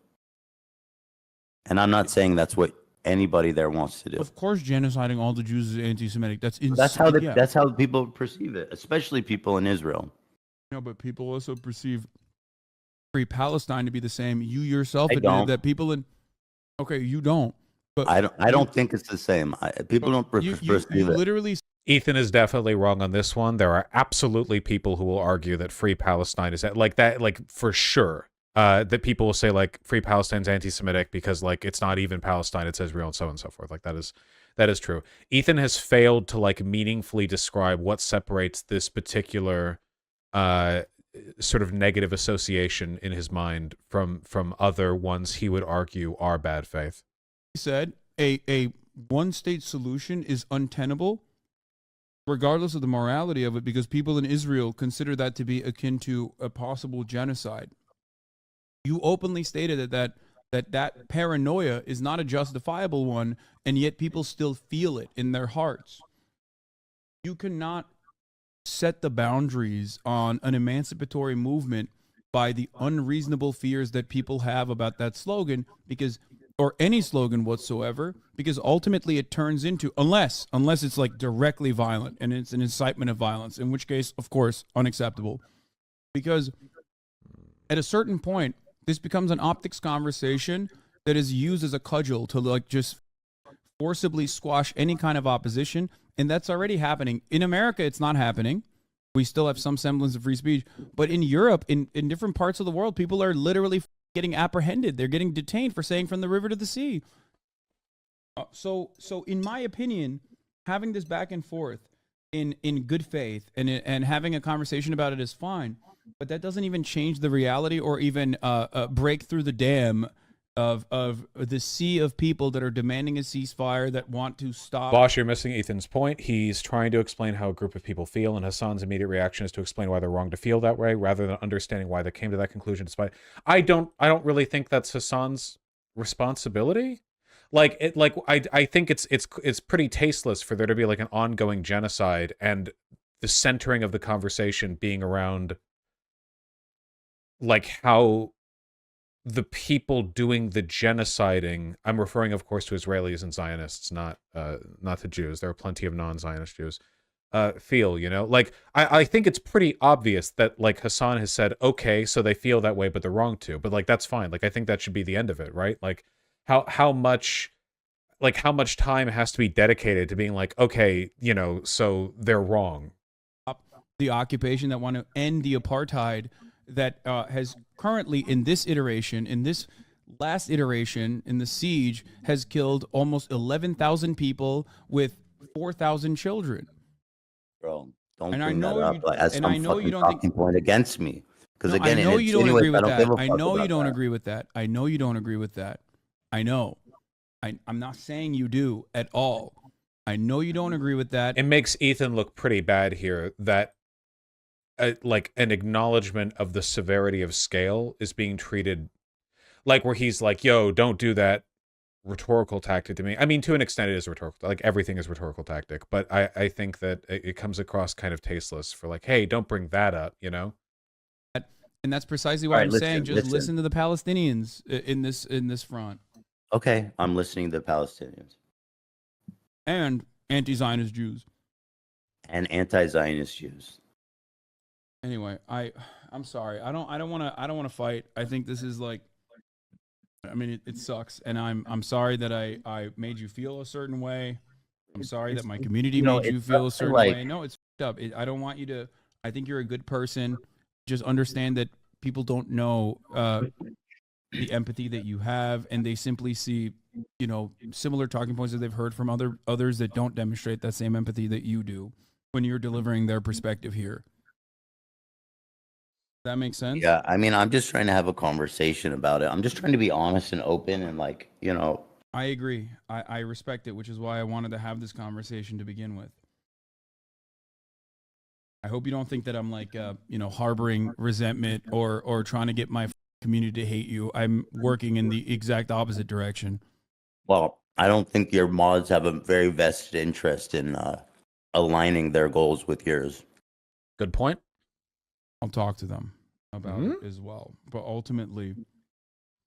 And I'm not saying that's what anybody there wants to do. of course, genociding all the Jews is anti-Semitic. That's insane. That's how people perceive it, especially people in Israel. No, but people also perceive Free Palestine to be the same. You yourself I admitted don't. that people in. Okay, you don't. But I don't think it's the same. People don't perceive you it. literally. Ethan is definitely wrong on this one. There are absolutely people who will argue that Free Palestine is like that, like for sure. That people will say like Free Palestine's anti-Semitic because like it's not even Palestine, it's Israel and so on and so forth. Like that is true. Ethan has failed to like meaningfully describe what separates this particular sort of negative association in his mind from other ones he would argue are bad faith. He said a one-state solution is untenable, regardless of the morality of it, because people in Israel consider that to be akin to a possible genocide. You openly stated that paranoia is not a justifiable one, and yet people still feel it in their hearts. You cannot set the boundaries on an emancipatory movement by the unreasonable fears that people have about that slogan, or any slogan whatsoever, because ultimately it turns into, unless it's like directly violent and it's an incitement of violence, in which case, of course, unacceptable. Because at a certain point, this becomes an optics conversation that is used as a cudgel to like just forcibly squash any kind of opposition. And that's already happening. In America, it's not happening. We still have some semblance of free speech. But in Europe, in different parts of the world, people are literally getting apprehended. They're getting detained for saying from the river to the sea. So in my opinion, having this back and forth in good faith and having a conversation about it is fine. But that doesn't even change the reality or even break through the dam of the sea of people that are demanding a ceasefire, that want to stop. Bosch, you're missing Ethan's point. He's trying to explain how a group of people feel, and Hasan's immediate reaction is to explain why they're wrong to feel that way, rather than understanding why they came to that conclusion. Despite, I don't really think that's Hasan's responsibility. I think it's pretty tasteless for there to be like an ongoing genocide and the centering of the conversation being around like how the people doing the genociding, I'm referring, of course, to Israelis and Zionists, not to Jews. There are plenty of non-Zionist Jews. Feel, you know? Like, I think it's pretty obvious that, like, Hasan has said, okay, so they feel that way, but they're wrong to. But, like, that's fine. Like, I think that should be the end of it, right? Like, how much time has to be dedicated to being like, okay, you know, so they're wrong. The occupation that want to end the apartheid that has currently in this last iteration in the siege has killed almost 11,000 people with 4,000 children. Bro, don't and bring I know that up you, like, as and some I know you fucking don't talking think, point against me. Because no, again, I know it you don't insinuates agree with I don't give that. a I fuck know you about don't that. agree with that. I know you don't agree with that. I know. I'm not saying you do at all. I know you don't agree with that. It makes Ethan look pretty bad here that like an acknowledgement of the severity of scale is being treated like where he's like, yo, don't do that rhetorical tactic to me. I mean, to an extent it is rhetorical, like everything is rhetorical tactic, but I think that it comes across kind of tasteless for like, hey, don't bring that up, you know? And that's precisely why All right, saying just listen to the Palestinians in this front. Okay, I'm listening to the Palestinians. And anti-Zionist Jews. And anti-Zionist Jews. Anyway, I'm sorry. I don't want to fight. I think this is like, I mean, it sucks, and I'm sorry that I made you feel a certain way. I'm sorry that my community made you feel a certain way. No, it's up. I don't want you to. I think you're a good person. Just understand that people don't know the empathy that you have, and they simply see, you know, similar talking points that they've heard from others that don't demonstrate that same empathy that you do when you're delivering their perspective here. That makes sense. Yeah, I mean, I'm just trying to have a conversation about it. I'm just trying to be honest and open and like, I agree. I respect it, which is why I wanted to have this conversation to begin with. I hope you don't think that I'm like, harboring resentment or trying to get my community to hate you. I'm working in the exact opposite direction. well, I don't think your mods have a very vested interest in aligning their goals with yours. Good point. I'll talk to them about it as well. But ultimately,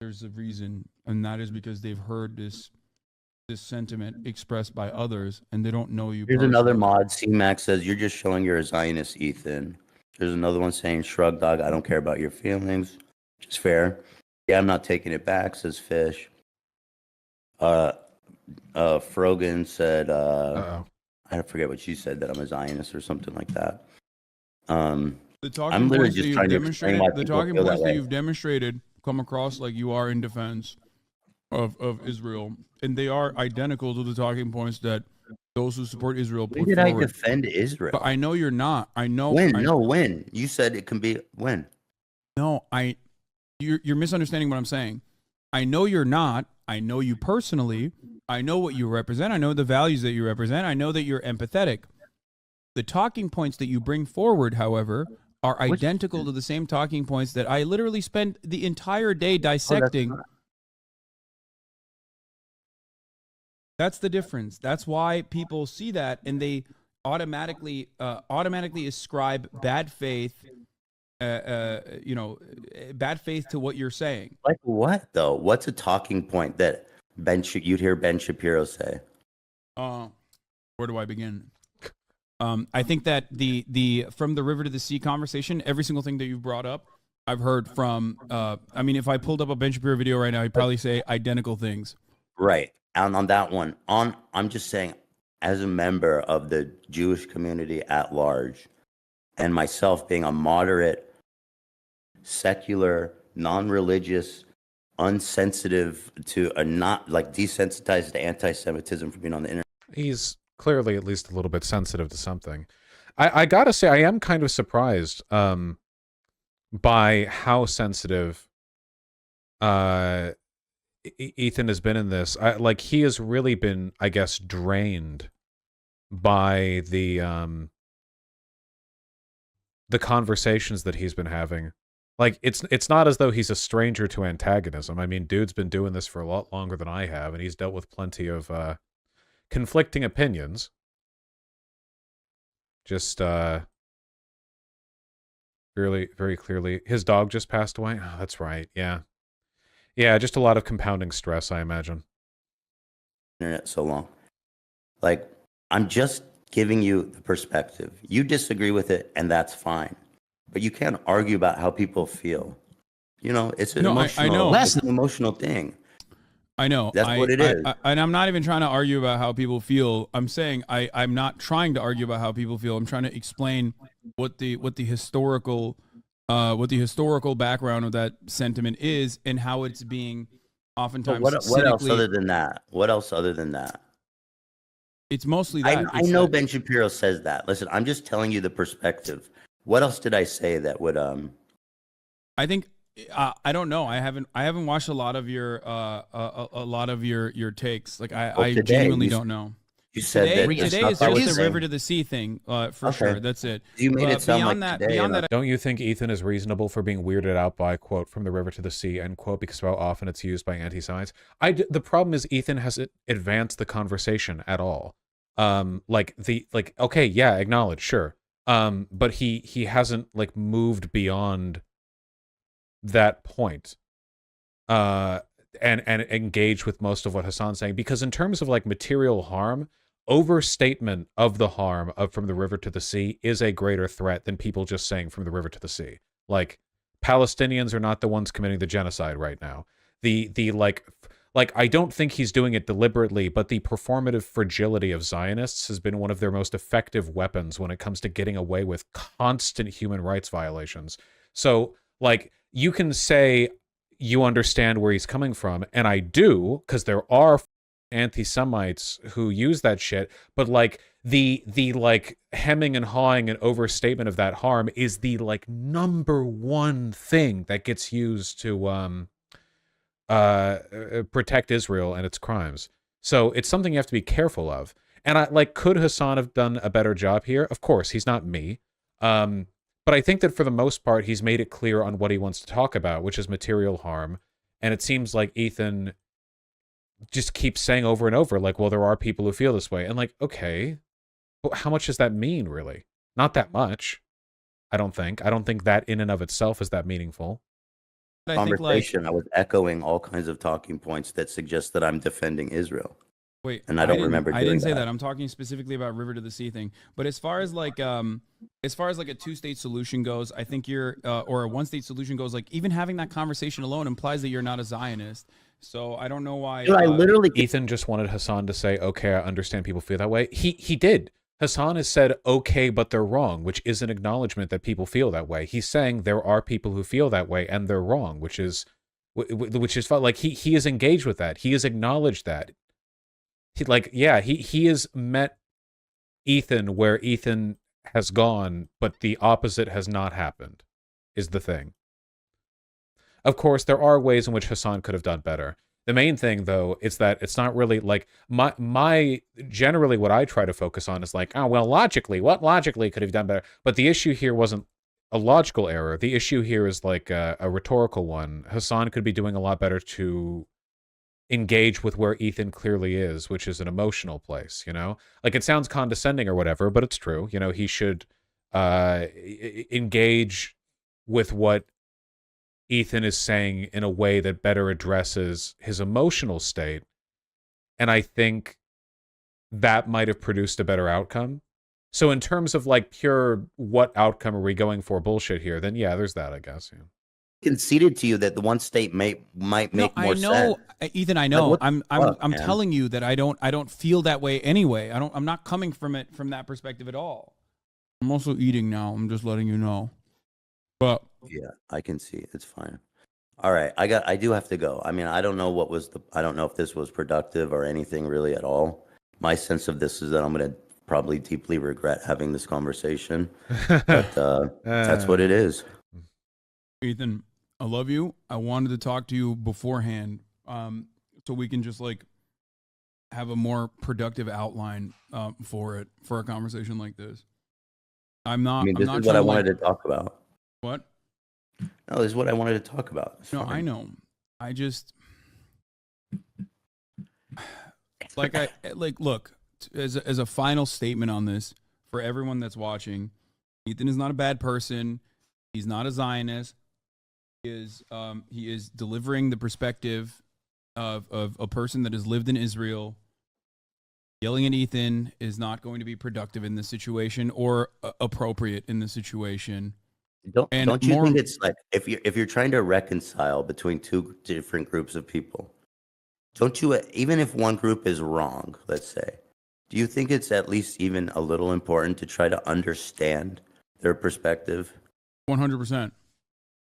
there's a reason, and that is because they've heard this sentiment expressed by others, and they don't know you. Here's another mod. C-Max says, you're just showing you're a Zionist, Ethan. There's another one saying, shrug dog, I don't care about your feelings. Which is fair. Yeah, I'm not taking it back, says Fish. Frogan said, I forget what she said, that I'm a Zionist or something like that. The talking points that you've demonstrated, that you've demonstrated come across like you are in defense of Israel, and they are identical to the talking points that those who support Israel put When did forward. I defend Israel? But I know you're not. I know when you said it can be when. No, you're misunderstanding what I'm saying. I know you're not. I know you personally. I know what you represent. I know the values that you represent. I know that you're empathetic. The talking points that you bring forward, however, are identical to the same talking points that I literally spent the entire day dissecting. That's the difference. That's why people see that and they automatically ascribe bad faith, bad faith to what you're saying. Like what though? What's a talking point that you'd hear Ben Shapiro say? Where do I begin? I think that the from the river to the sea conversation, every single thing that you've brought up, I've heard from. I mean, if I pulled up a Ben Shapiro video right now, he'd probably say identical things. Right. And on that one, I'm just saying, as a member of the Jewish community at large, and myself being a moderate, secular, non-religious, unsensitive to not like desensitized to anti-Semitism from being on the internet. He's clearly at least a little bit sensitive to something. I gotta say, I am kind of surprised by how sensitive Ethan has been in this. Like, he has really been, I guess, drained by the conversations that he's been having. Like, it's not as though he's a stranger to antagonism. I mean, dude's been doing this for a lot longer than I have, and he's dealt with plenty of conflicting opinions. Just really, very clearly. His dog just passed away. Oh, that's right. Yeah. Yeah, just a lot of compounding stress, I imagine. Internet so long. Like, I'm just giving you the perspective. You disagree with it, and that's fine. But you can't argue about how people feel. It's an it's an emotional thing. I know. That's what it is. And I'm not even trying to argue about how people feel. I'm saying I'm not trying to argue about how people feel. I'm trying to explain what the historical background of that sentiment is and how it's being oftentimes. What else other than that? What else other than that? It's mostly that. I know Ben Shapiro says that. Listen, I'm just telling you the perspective. What else did I say that would I think I don't know. I haven't watched a lot of your takes. Like I genuinely don't know. You said today is just the river to the sea thing, for sure. That's it. You made it sound like today. Beyond that, don't you think Ethan is reasonable for being weirded out by, quote, from the river to the sea, end quote, because of how often it's used by anti-Semites? The problem is Ethan hasn't advanced the conversation at all. Okay, yeah, acknowledge, sure. But he hasn't like moved beyond that point. And engaged with most of what Hasan's saying, because in terms of like material harm, overstatement of the harm of from the river to the sea is a greater threat than people just saying from the river to the sea. Like, Palestinians are not the ones committing the genocide right now. I don't think he's doing it deliberately, but the performative fragility of Zionists has been one of their most effective weapons when it comes to getting away with constant human rights violations. So, like, you can say you understand where he's coming from, and I do, because there are anti-Semites who use that shit, but like the like hemming and hawing and overstatement of that harm is the like number one thing that gets used to protect Israel and its crimes. So it's something you have to be careful of. And I like, could Hasan have done a better job here? Of course, he's not me. But I think that for the most part, he's made it clear on what he wants to talk about, which is material harm. And it seems like Ethan just keeps saying over and over, like, well, there are people who feel this way. And like, okay, but how much does that mean, really? Not that much, I don't think. I don't think that in and of itself is that meaningful. I think, like, I was echoing all kinds of talking points that suggest that I'm defending Israel. wait, And I don't remember I didn't doing say that. that. I'm talking specifically about River to the Sea thing. But as far as like a two-state solution goes, I think you're or a one-state solution goes, like even having that conversation alone implies that you're not a Zionist. So I don't know why. Dude, I literally Ethan just wanted Hasan to say, okay, I understand people feel that way. He did. Hasan has said, okay, but they're wrong, which is an acknowledgement that people feel that way. He's saying there are people who feel that way and they're wrong, which is like he is engaged with that. He has acknowledged that. He has met Ethan where Ethan has gone, but the opposite has not happened, is the thing. Of course, there are ways in which Hasan could have done better. The main thing, though, is that it's not really like my generally what I try to focus on is like, oh, well, what logically could have done better? But the issue here wasn't a logical error. The issue here is like a rhetorical one. Hasan could be doing a lot better to engage with where Ethan clearly is, which is an emotional place, you know? Like, it sounds condescending or whatever, but it's true. You know, he should engage with what Ethan is saying in a way that better addresses his emotional state. And I think that might have produced a better outcome. So in terms of like pure what outcome are we going for bullshit here, then yeah, there's that, I guess. Yeah. conceded to you that the one state might make more sense. I know, Ethan. I know. Like, I'm telling you that I don't feel that way anyway. I'm not coming from it from that perspective at all. I'm also eating now. I'm just letting you know. But Yeah, I can see. It's fine. All right, I do have to go. I mean, I don't know I don't know if this was productive or anything really at all. My sense of this is that I'm going to probably deeply regret having this conversation, but that's what it is. Ethan, I love you. I wanted to talk to you beforehand, so we can just like have a more productive outline for a conversation like this. I mean, this is what I wanted to talk about. What? No, this is what I wanted to talk about. It's No, fine. I know. I just look, as a final statement on this for everyone that's watching, Ethan is not a bad person. He's not a Zionist. He is delivering the perspective of a person that has lived in Israel. Yelling at Ethan is not going to be productive in this situation or appropriate in this situation. Don't you think it's like if you're trying to reconcile between two different groups of people, don't you, even if one group is wrong, let's say, do you think it's at least even a little important to try to understand their perspective? 100%.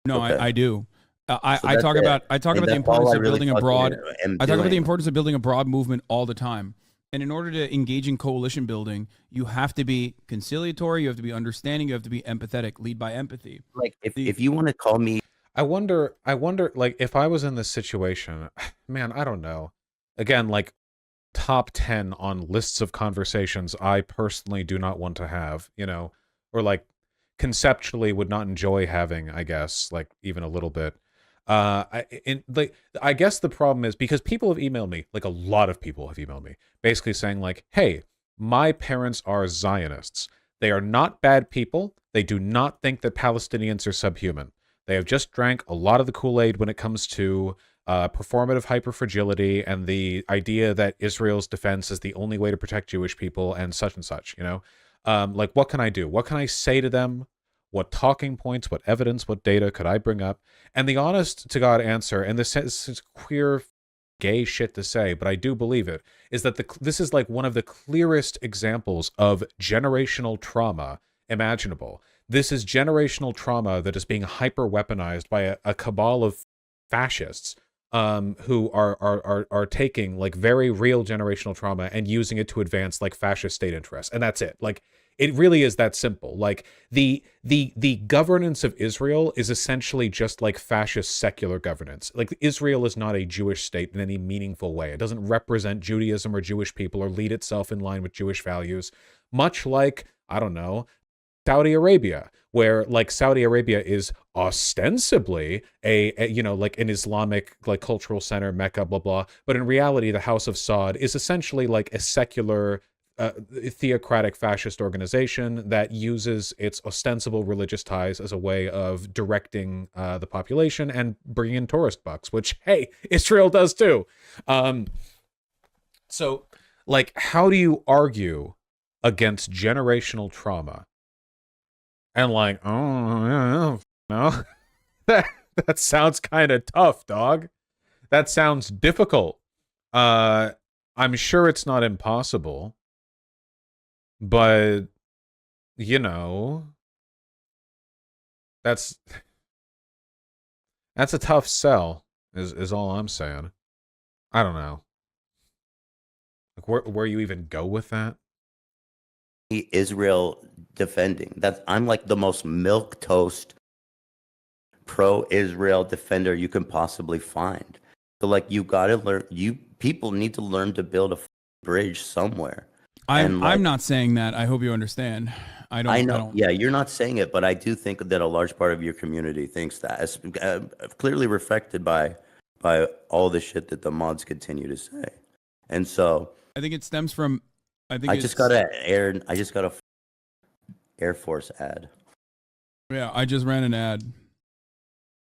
No, Okay. I do. I that's talk it. about the importance of building a broad. I talk about the doing. importance of building a broad movement all the time. And in order to engage in coalition building, you have to be conciliatory, you have to be understanding, you have to be empathetic, lead by empathy. Like if you want to call me, I wonder, like, if I was in this situation, man, I don't know. Again, like, top 10 on lists of conversations I personally do not want to have, you know, or, like, conceptually would not enjoy having, I guess, like, even a little bit. I guess the problem is because people have emailed me, like, a lot of people have emailed me, basically saying, like, hey, my parents are Zionists. They are not bad people. They do not think that Palestinians are subhuman. They have just drank a lot of the Kool-Aid when it comes to performative hyperfragility and the idea that Israel's defense is the only way to protect Jewish people and such, you know? Like, what can I do? What can I say to them? What talking points, what evidence, what data could I bring up? And the honest to God answer, and this is queer, gay shit to say, but I do believe it, is that this is like one of the clearest examples of generational trauma imaginable. This is generational trauma that is being hyper-weaponized by a cabal of fascists who are taking like very real generational trauma and using it to advance like fascist state interests, and that's it. Like it really is that simple. Like the governance of Israel is essentially just like fascist secular governance. Like Israel is not a Jewish state in any meaningful way. It doesn't represent Judaism or Jewish people or lead itself in line with Jewish values, much like, I don't know, Saudi Arabia, where like Saudi Arabia is ostensibly a you know, like an Islamic like cultural center, Mecca, blah blah, but in reality the House of Saud is essentially like a secular theocratic fascist organization that uses its ostensible religious ties as a way of directing the population and bringing in tourist bucks, which, hey, Israel does too. So like, how do you argue against generational trauma? And like, oh, no, that sounds kind of tough, dog. That sounds difficult. I'm sure it's not impossible, but you know, that's a tough sell. Is all I'm saying. I don't know. Like, where you even go with that? Israel defending. I'm like the most milquetoast pro-Israel defender you can possibly find. So like, you gotta learn. People need to learn to build a bridge somewhere. I'm not saying that. I hope you understand. I know. Yeah, you're not saying it, but I do think that a large part of your community thinks that. It's clearly reflected by all the shit that the mods continue to say. And so I think it stems from. I just got a Air Force ad. Yeah, I just ran an ad.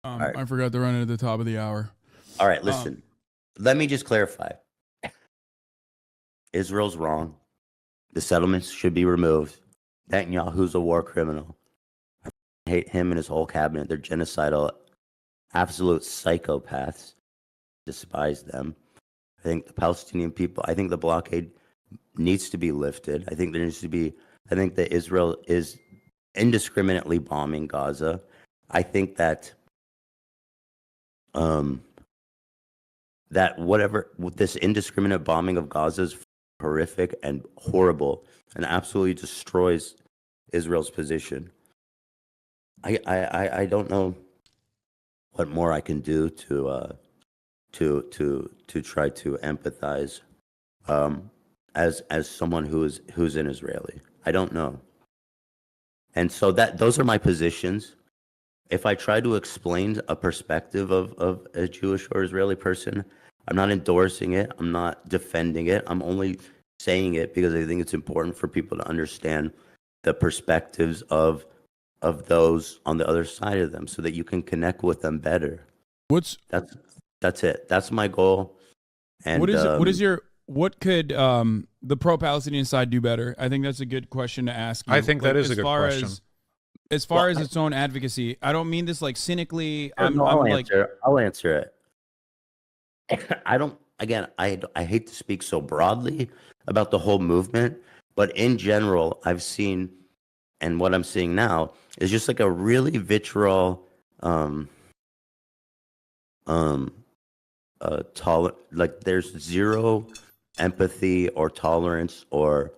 Right. I forgot to run it at the top of the hour. All right, listen. Let me just clarify. Israel's wrong. The settlements should be removed. Netanyahu's a war criminal. I hate him and his whole cabinet. They're genocidal, absolute psychopaths. Despise them. I think the Palestinian people, I think the blockade needs to be lifted. I think that Israel is indiscriminately bombing Gaza. I think that this indiscriminate bombing of Gaza is horrific and horrible and absolutely destroys Israel's position. I don't know what more I can do to try to empathize as someone who's an Israeli. I don't know. And so those are my positions. If I try to explain a perspective of a Jewish or Israeli person, I'm not endorsing it. I'm not defending it. I'm only saying it because I think it's important for people to understand the perspectives of those on the other side of them, so that you can connect with them better. That's it. That's my goal. And what could the pro-Palestinian side do better? I think that's a good question to ask you. I think that is a good question. As far as its own advocacy, I don't mean this like cynically. I'll answer it. I hate to speak so broadly about the whole movement, but in general, I've seen, and what I'm seeing now is just like a really vitriol, like there's zero empathy or tolerance or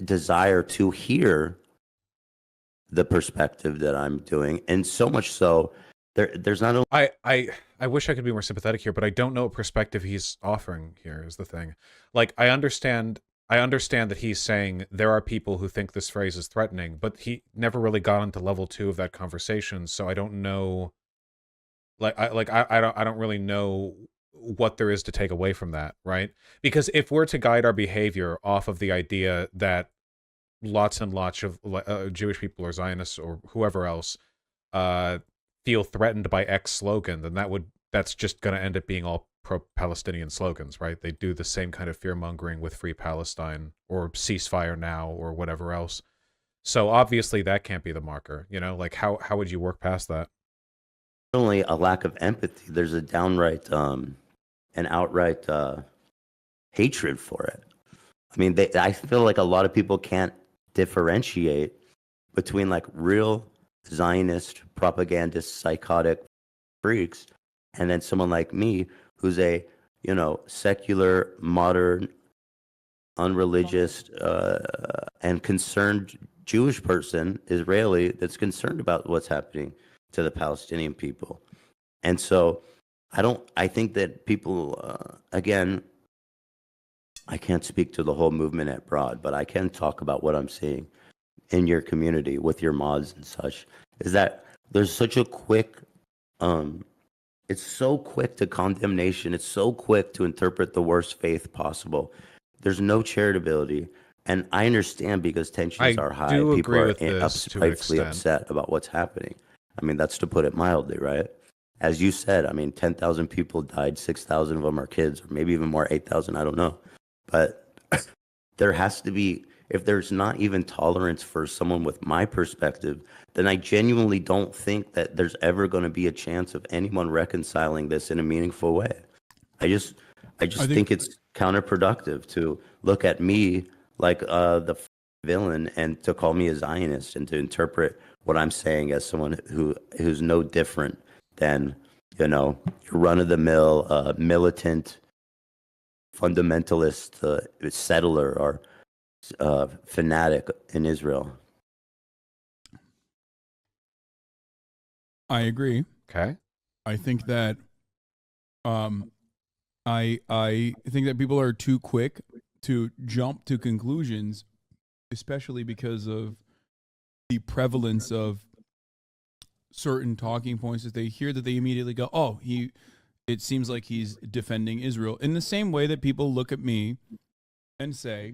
desire to hear the perspective that I'm doing, and so much so there's not only I wish I could be more sympathetic here, but I don't know what perspective he's offering here is the thing. Like, I understand that he's saying there are people who think this phrase is threatening, but he never really got into level 2 of that conversation, so I don't know. I don't really know what there is to take away from that, right? Because if we're to guide our behavior off of the idea that lots and lots of Jewish people or Zionists or whoever else feel threatened by X slogan, then that's just going to end up being all pro-Palestinian slogans, right? They do the same kind of fear-mongering with Free Palestine or ceasefire now or whatever else. So obviously that can't be the marker, you know? Like, how would you work past that? only a lack of empathy, there's a downright an outright hatred for it. I mean, I feel like a lot of people can't differentiate between like real Zionist propagandist psychotic freaks, and then someone like me who's a secular, modern, unreligious, and concerned Jewish person, Israeli, that's concerned about what's happening to the Palestinian people. And so I think that people, again, I can't speak to the whole movement at broad, but I can talk about what I'm seeing in your community with your mods and such, is that there's such a quick, it's so quick to condemnation. It's so quick to interpret the worst faith possible. There's no charitability. And I understand because tensions are high. do People agree are with this to an rightfully extent. upset about what's happening. I mean, that's to put it mildly, right? As you said, I mean, 10,000 people died, 6,000 of them are kids, or maybe even more, 8,000, I don't know. But there has to be, if there's not even tolerance for someone with my perspective, then I genuinely don't think that there's ever going to be a chance of anyone reconciling this in a meaningful way. I just think it's counterproductive to look at me like the villain and to call me a Zionist and to interpret what I'm saying as someone who's no different than, your run-of-the-mill militant fundamentalist settler or fanatic in Israel. I agree. Okay. I think that I think that people are too quick to jump to conclusions, especially because of the prevalence of certain talking points that they hear, that they immediately go, oh, it seems like he's defending Israel, in the same way that people look at me and say,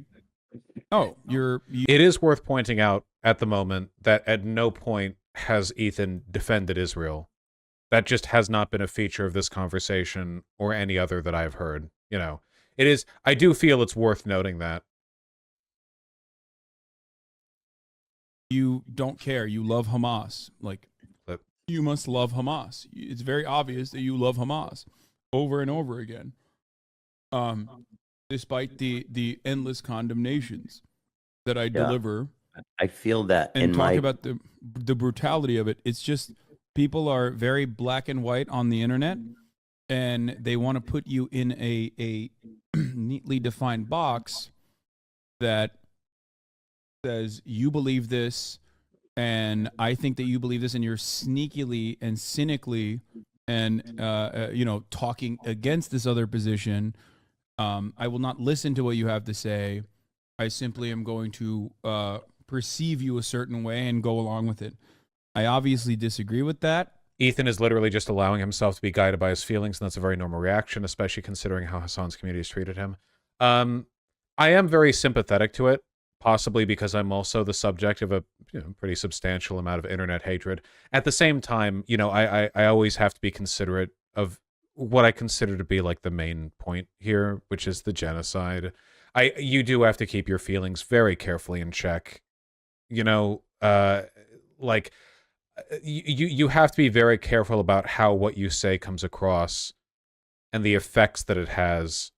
oh, It is worth pointing out at the moment that at no point has Ethan defended Israel. That just has not been a feature of this conversation or any other that I've heard. It is. I do feel it's worth noting that. You don't care. You love Hamas. Like, you must love Hamas. It's very obvious that you love Hamas over and over again. Despite the endless condemnations that I deliver. I feel that and talk about the brutality of it. It's just people are very black and white on the internet, and they want to put you in a neatly defined box that says you believe this, and I think that you believe this, and you're sneakily and cynically and talking against this other position. I will not listen to what you have to say. I simply am going to perceive you a certain way and go along with it. I obviously disagree with that. Ethan is literally just allowing himself to be guided by his feelings, and that's a very normal reaction, especially considering how Hasan's community has treated him. I am very sympathetic to it, possibly because I'm also the subject of a pretty substantial amount of internet hatred. At the same time, I always have to be considerate of what I consider to be like the main point here, which is the genocide. You do have to keep your feelings very carefully in check. You have to be very careful about how what you say comes across and the effects that it has.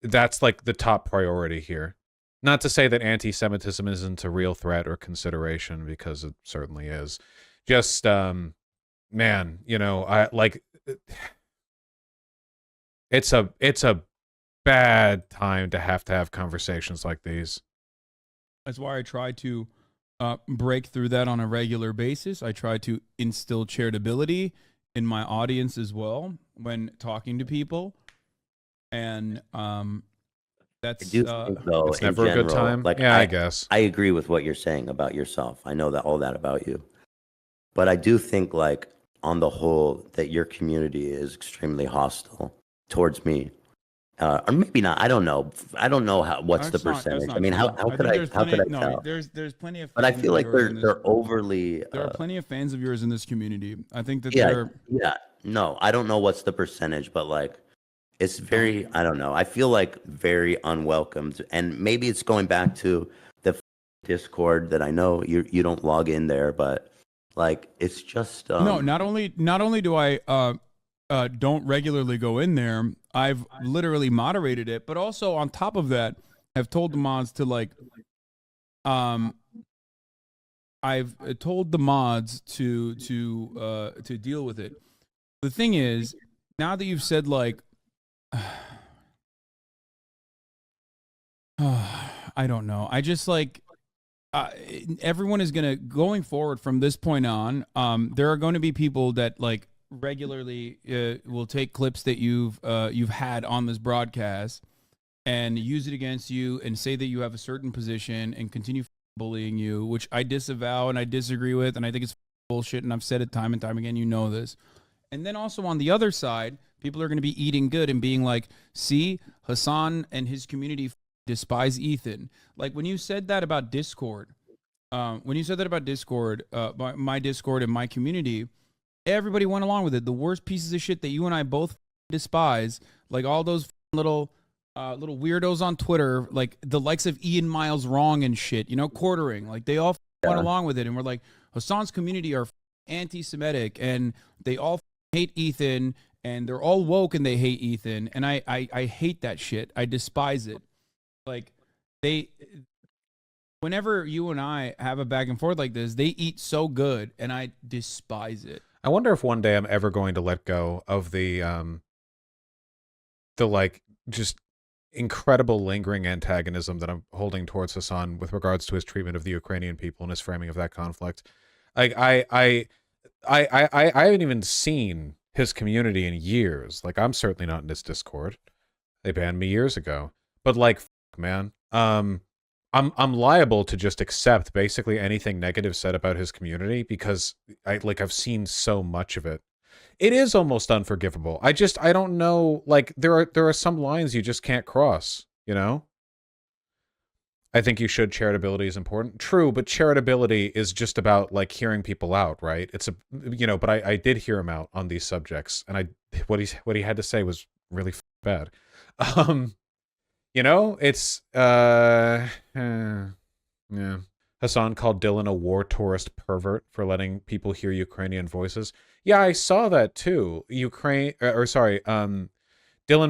That's like the top priority here. Not to say that anti-Semitism isn't a real threat or consideration, because it certainly is. Just, man, it's a bad time to have conversations like these. That's why I try to break through that on a regular basis. I try to instill charitability in my audience as well when talking to people. And that's I do think, though, it's never a good time. Like, I guess I agree with what you're saying about yourself. I know that all that about you, but I do think, like, on the whole, that your community is extremely hostile towards me, or maybe not. I don't know. I don't know what's the percentage. I mean, how could I tell? There's plenty of. But I feel like they're overly. There are plenty of fans of yours in this community. I think that No, I don't know what's the percentage, but like, it's very, I don't know. I feel like very unwelcomed, and maybe it's going back to the Discord that I know you don't log in there, but like, it's just no. Not only do I don't regularly go in there, I've literally moderated it, but also on top of that, have told the mods to like I've told the mods to deal with it. The thing is, now that you've said like, I don't know. I just like everyone is gonna going forward from this point on. There are going to be people that like regularly will take clips that you've had on this broadcast and use it against you and say that you have a certain position and continue bullying you, which I disavow and I disagree with, and I think it's bullshit. And I've said it time and time again. You know this. And then also on the other side, people are going to be eating good and being like, see, Hasan and his community despise Ethan. Like when you said that about Discord, my Discord and my community, everybody went along with it. The worst pieces of shit that you and I both despise, like all those little weirdos on Twitter, like the likes of Ian Miles Wrong and shit, you know, quartering, like they all went along with it. And we're like, Hasan's community are anti-Semitic and they all hate Ethan and they're all woke and they hate Ethan. And I hate that shit. I despise it. Like whenever you and I have a back and forth like this, they eat so good and I despise it. I wonder if one day I'm ever going to let go of the like just incredible lingering antagonism that I'm holding towards Hasan with regards to his treatment of the Ukrainian people and his framing of that conflict. Like I haven't even seen his community in years. Like I'm certainly not in his Discord. They banned me years ago. But like, man, I'm liable to just accept basically anything negative said about his community because I've seen so much of it. It is almost unforgivable. I don't know. Like there are some lines you just can't cross, you know? I think you should. Charitability is important. True, but charitability is just about like hearing people out, right? It's but I did hear him out on these subjects and what he had to say was really bad. It's yeah. Hasan called Dylan a war tourist pervert for letting people hear Ukrainian voices. Yeah, I saw that too. Dylan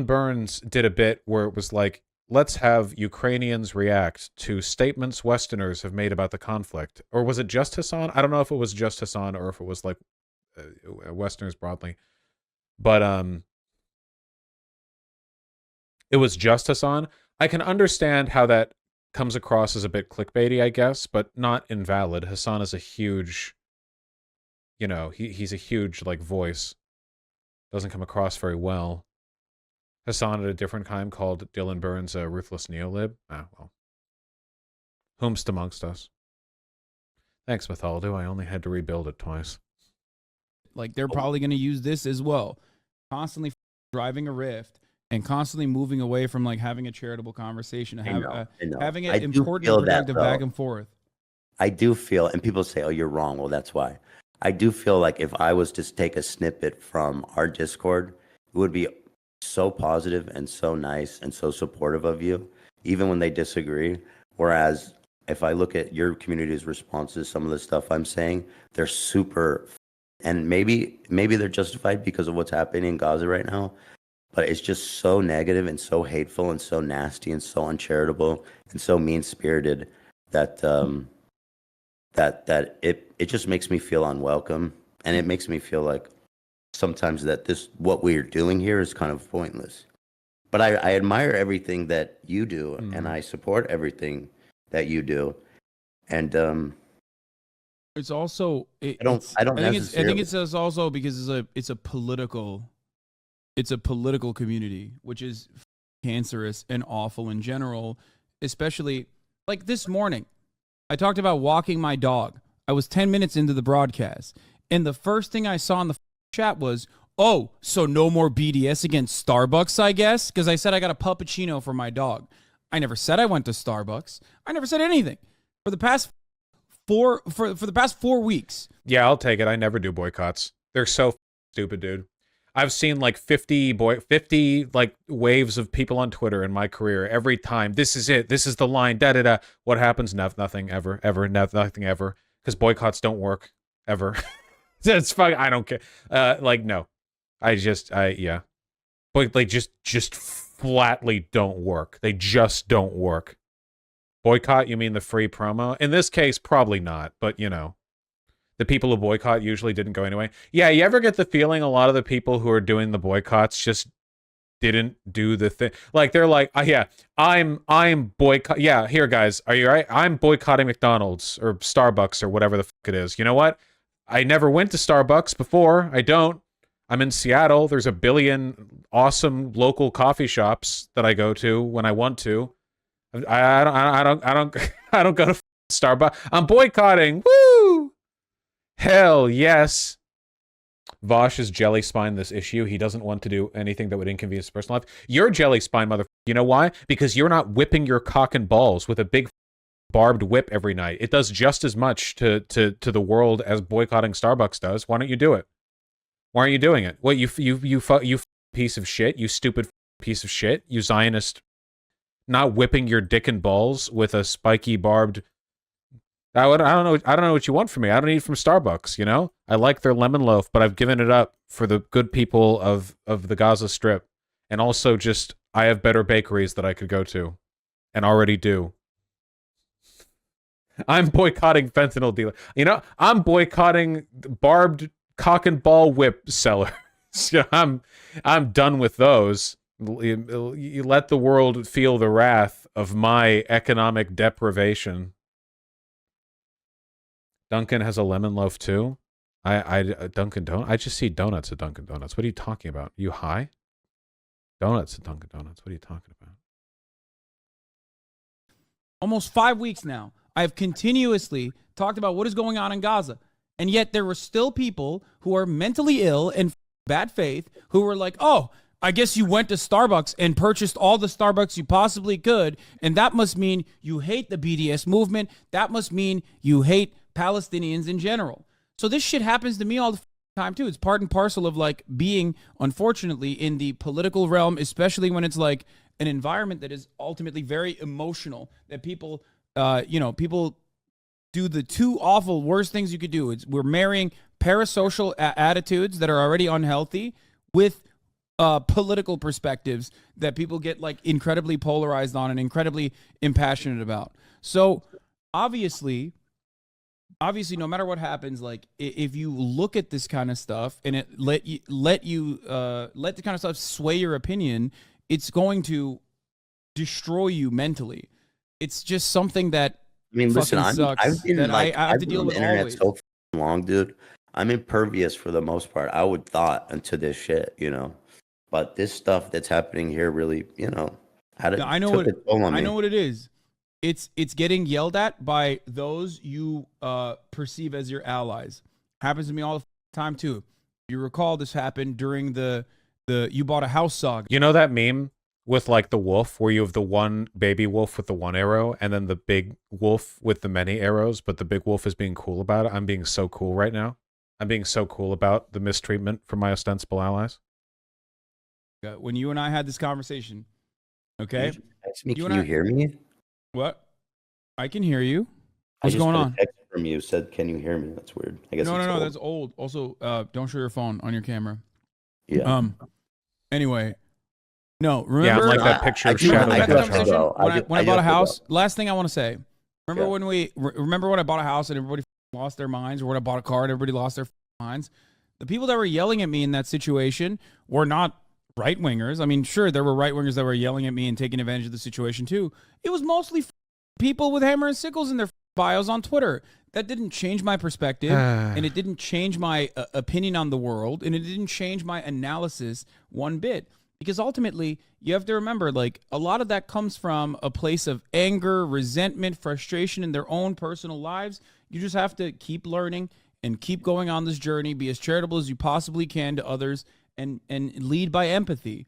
Burns did a bit where it was like, let's have Ukrainians react to statements Westerners have made about the conflict. Or was it just Hasan? I don't know if it was just Hasan or if it was like Westerners broadly. But it was just Hasan. I can understand how that comes across as a bit clickbaity, I guess, but not invalid. Hasan is a huge, he's a huge like voice. Doesn't come across very well. Hasan at a different time called Dylan Burns a ruthless neolib. Ah, well. Whomst amongst us. Thanks, Mythaldo. I only had to rebuild it twice. Like they're probably going to use this as well. Constantly driving a rift. And constantly moving away from like having a charitable conversation, having it important and productive back and forth. I do feel, and people say, "Oh, you're wrong." Well, that's why. I do feel like if I was to take a snippet from our Discord, it would be so positive and so nice and so supportive of you, even when they disagree. Whereas if I look at your community's responses, some of the stuff I'm saying, they're super, and maybe they're justified because of what's happening in Gaza right now. But it's just so negative and so hateful and so nasty and so uncharitable and so mean-spirited that it just makes me feel unwelcome, and it makes me feel like sometimes that what we're doing here is kind of pointless. But I admire everything that you do, and I support everything that you do, and it's also I think it's also because it's a political community, which is cancerous and awful in general, especially like this morning. I talked about walking my dog. I was 10 minutes into the broadcast, and the first thing I saw in the chat was, oh, so no more BDS against Starbucks, I guess? Because I said I got a puppuccino for my dog. I never said I went to Starbucks. I never said anything. For the past for the past 4 weeks. Yeah, I'll take it. I never do boycotts. They're so stupid, dude. I've seen like 50 like waves of people on Twitter in my career. Every time, this is it. This is the line. Da da da. What happens? Nothing ever. Nothing ever. Because boycotts don't work ever. It's fine. I don't care. No. Yeah. But like just flatly don't work. They just don't work. Boycott, you mean the free promo? In this case, probably not, but you know. The people who boycott usually didn't go anyway. Yeah, you ever get the feeling a lot of the people who are doing the boycotts just didn't do the thing? Like, they're like, oh, yeah, I'm boycott. Yeah, here, guys, are you right? I'm boycotting McDonald's or Starbucks or whatever the fuck it is. You know what? I never went to Starbucks before. I don't. I'm in Seattle. There's a billion awesome local coffee shops that I go to when I want to. I don't go to Starbucks. I'm boycotting. Woo! Hell yes. Vosh is jelly spine this issue. He doesn't want to do anything that would inconvenience his personal life. You're jelly spine, motherfucker. You know why? Because you're not whipping your cock and balls with a big barbed whip every night. It does just as much to the world as boycotting Starbucks does. Why don't you do it? Why aren't you doing it? What, you piece of shit, you stupid piece of shit, you Zionist, not whipping your dick and balls with a spiky barbed. I don't know what you want from me. I don't eat from Starbucks, you know? I like their lemon loaf, but I've given it up for the good people of the Gaza Strip. And also just, I have better bakeries that I could go to. And already do. I'm boycotting fentanyl dealers. You know, I'm boycotting barbed cock and ball whip sellers. I'm done with those. You let the world feel the wrath of my economic deprivation. Dunkin' has a lemon loaf too. Dunkin' Donuts. I just see donuts at Dunkin' Donuts. What are you talking about? You high? Donuts at Dunkin' Donuts. What are you talking about? Almost 5 weeks now, I've continuously talked about what is going on in Gaza. And yet there were still people who are mentally ill and bad faith who were like, oh, I guess you went to Starbucks and purchased all the Starbucks you possibly could. And that must mean you hate the BDS movement. That must mean you hate Palestinians in general. So this shit happens to me all the time too. It's part and parcel of like being, unfortunately, in the political realm, especially when it's like an environment that is ultimately very emotional, that people, people do the two awful worst things you could do. We're marrying parasocial attitudes that are already unhealthy with political perspectives that people get like incredibly polarized on and incredibly impassionate about. So obviously, no matter what happens, like if you look at this kind of stuff and it let the kind of stuff sway your opinion, it's going to destroy you mentally. It's just something that listen, I've to deal with always. So long, dude. I'm impervious for the most part. I would thought into this shit, you know. But this stuff that's happening here really, you know, I know what it is. It's getting yelled at by those you perceive as your allies. Happens to me all the time too. You recall this happened during the you bought a house saga. You know that meme with like the wolf where you have the one baby wolf with the one arrow and then the big wolf with the many arrows, but the big wolf is being cool about it. I'm being so cool right now. I'm being so cool about the mistreatment from my ostensible allies. When you and I had this conversation, okay? Can you hear me? What? I can hear you. What's going on? Text from you said, "Can you hear me?" That's weird. I guess no, that's old. Also, don't show your phone on your camera. Yeah. Anyway, no. Remember? Yeah, like that picture of Shadow. When I bought a house, last thing I want to say. Remember when I bought a house and everybody lost their minds, or when I bought a car and everybody lost their minds? The people that were yelling at me in that situation were not right-wingers. I mean, sure, there were right-wingers that were yelling at me and taking advantage of the situation too. It was mostly people with hammer and sickles in their bios on Twitter. That didn't change my perspective, and it didn't change my opinion on the world, and it didn't change my analysis one bit. Because ultimately, you have to remember, like, a lot of that comes from a place of anger, resentment, frustration in their own personal lives. You just have to keep learning and keep going on this journey, be as charitable as you possibly can to others, and lead by empathy.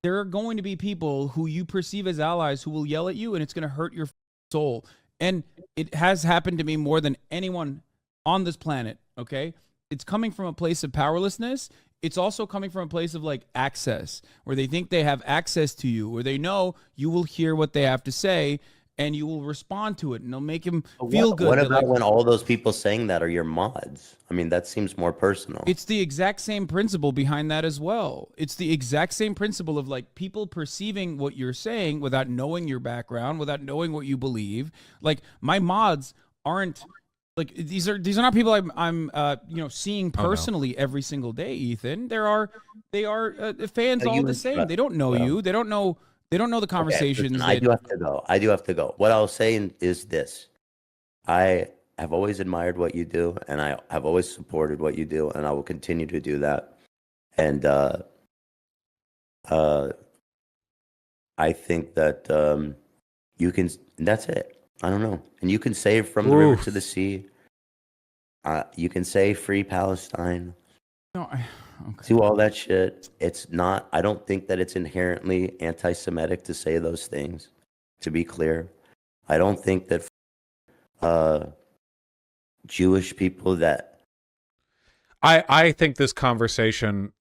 There are going to be people who you perceive as allies who will yell at you, and it's going to hurt your soul. And it has happened to me more than anyone on this planet, okay? It's coming from a place of powerlessness. It's also coming from a place of like access, where they think they have access to you, where they know you will hear what they have to say. and you will respond to it, and it'll make him But feel good. What that, about like, when all those people saying that are your mods? I mean, that seems more personal. it's the exact same principle behind that as well. It's the exact same principle of like people perceiving what you're saying without knowing your background, without knowing what you believe. Like my mods aren't like these are not people I'm seeing personally every single day, Ethan. They are fans So all you the would same. trust- They don't know well, you. They don't know the conversations. Listen, I do have to go. What I was saying is this. I have always admired what you do, and I have always supported what you do, and I will continue to do that. And I think that you can. That's it. I don't know. And you can say from the river to the sea. You can say free Palestine. No, okay. Do all that shit. It's not. I don't think that it's inherently anti-Semitic to say those things. To be clear, I don't think that Jewish people that I think this conversation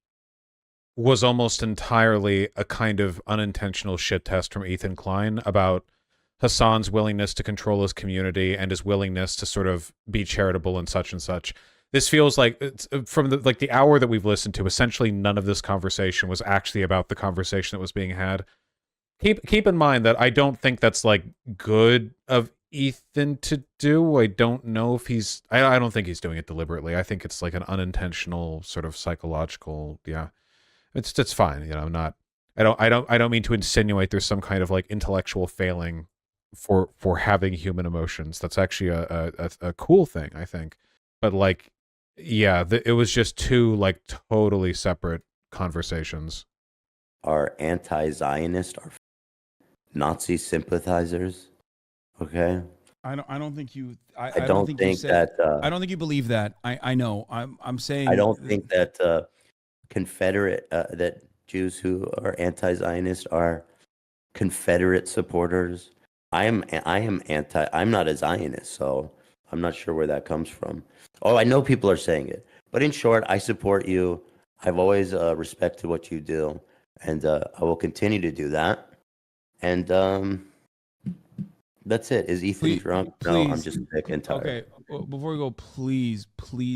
was almost entirely a kind of unintentional shit test from Ethan Klein about Hasan's willingness to control his community and his willingness to sort of be charitable and such. This feels like it's from the hour that we've listened to, essentially none of this conversation was actually about the conversation that was being had. Keep in mind that I don't think that's like good of Ethan to do. I don't know if he's I don't think he's doing it deliberately. I think it's like an unintentional sort of psychological, yeah. It's fine, you know. I'm not I don't mean to insinuate there's some kind of like intellectual failing for having human emotions. That's actually a cool thing, I think. But like, yeah, it was just two like totally separate conversations. are anti-Zionist, are Nazi sympathizers. Okay. I don't think you. I don't think think you said, that. I don't think you believe that. I know. I'm saying. I don't think that Confederate that Jews who are anti-Zionist are Confederate supporters. I am anti. I'm not a Zionist, so I'm not sure where that comes from. Oh, I know people are saying it, but in short, I support you. I've always respected what you do, and I will continue to do that. And that's it. Is Ethan drunk? No, I'm just sick and tired. Okay, before we go, please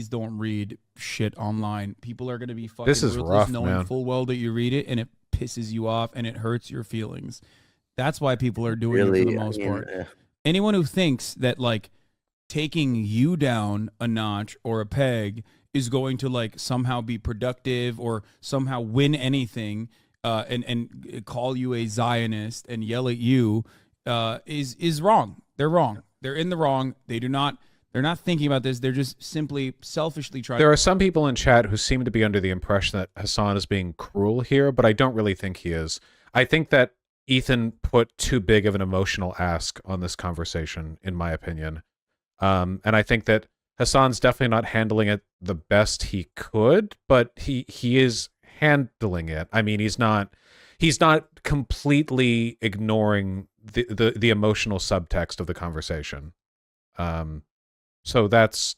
don't read shit online. People are gonna be fucking This is ruthless, rough, knowing man. full well that you read it and it pisses you off and it hurts your feelings. That's why people are doing it for the most part. Anyone who thinks that like taking you down a notch or a peg is going to like somehow be productive or somehow win anything, and call you a Zionist and yell at you, is wrong. They're wrong. They're in the wrong. They're not thinking about this. They're just simply selfishly trying. There are some people in chat who seem to be under the impression that Hasan is being cruel here, but I don't really think he is. I think that Ethan put too big of an emotional ask on this conversation, in my opinion. And I think that Hasan's definitely not handling it the best he could, but he is handling it. I mean, he's not completely ignoring the emotional subtext of the conversation. So that's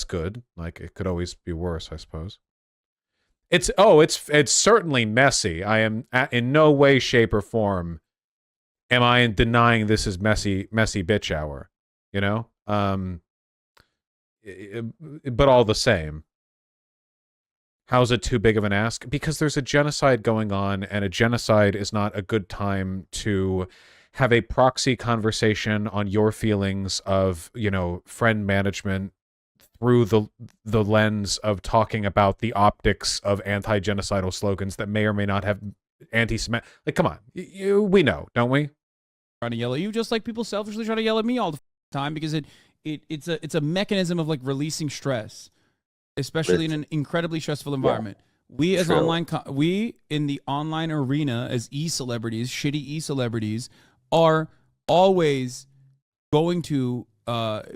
good. Like, it could always be worse, I suppose. It's certainly messy. I am in no way, shape, or form am I denying this is messy bitch hour, you know? But all the same, how's it too big of an ask? Because there's a genocide going on, and a genocide is not a good time to have a proxy conversation on your feelings of, you know, friend management through the lens of talking about the optics of anti-genocidal slogans that may or may not have anti-Semitic. Like, come on, we know, don't we? Trying to yell at you, just like people selfishly try to yell at me all the time, because it's a mechanism of like releasing stress, especially in an incredibly stressful environment. Yeah, we as we in the online arena as e-celebrities, shitty e-celebrities, are always going to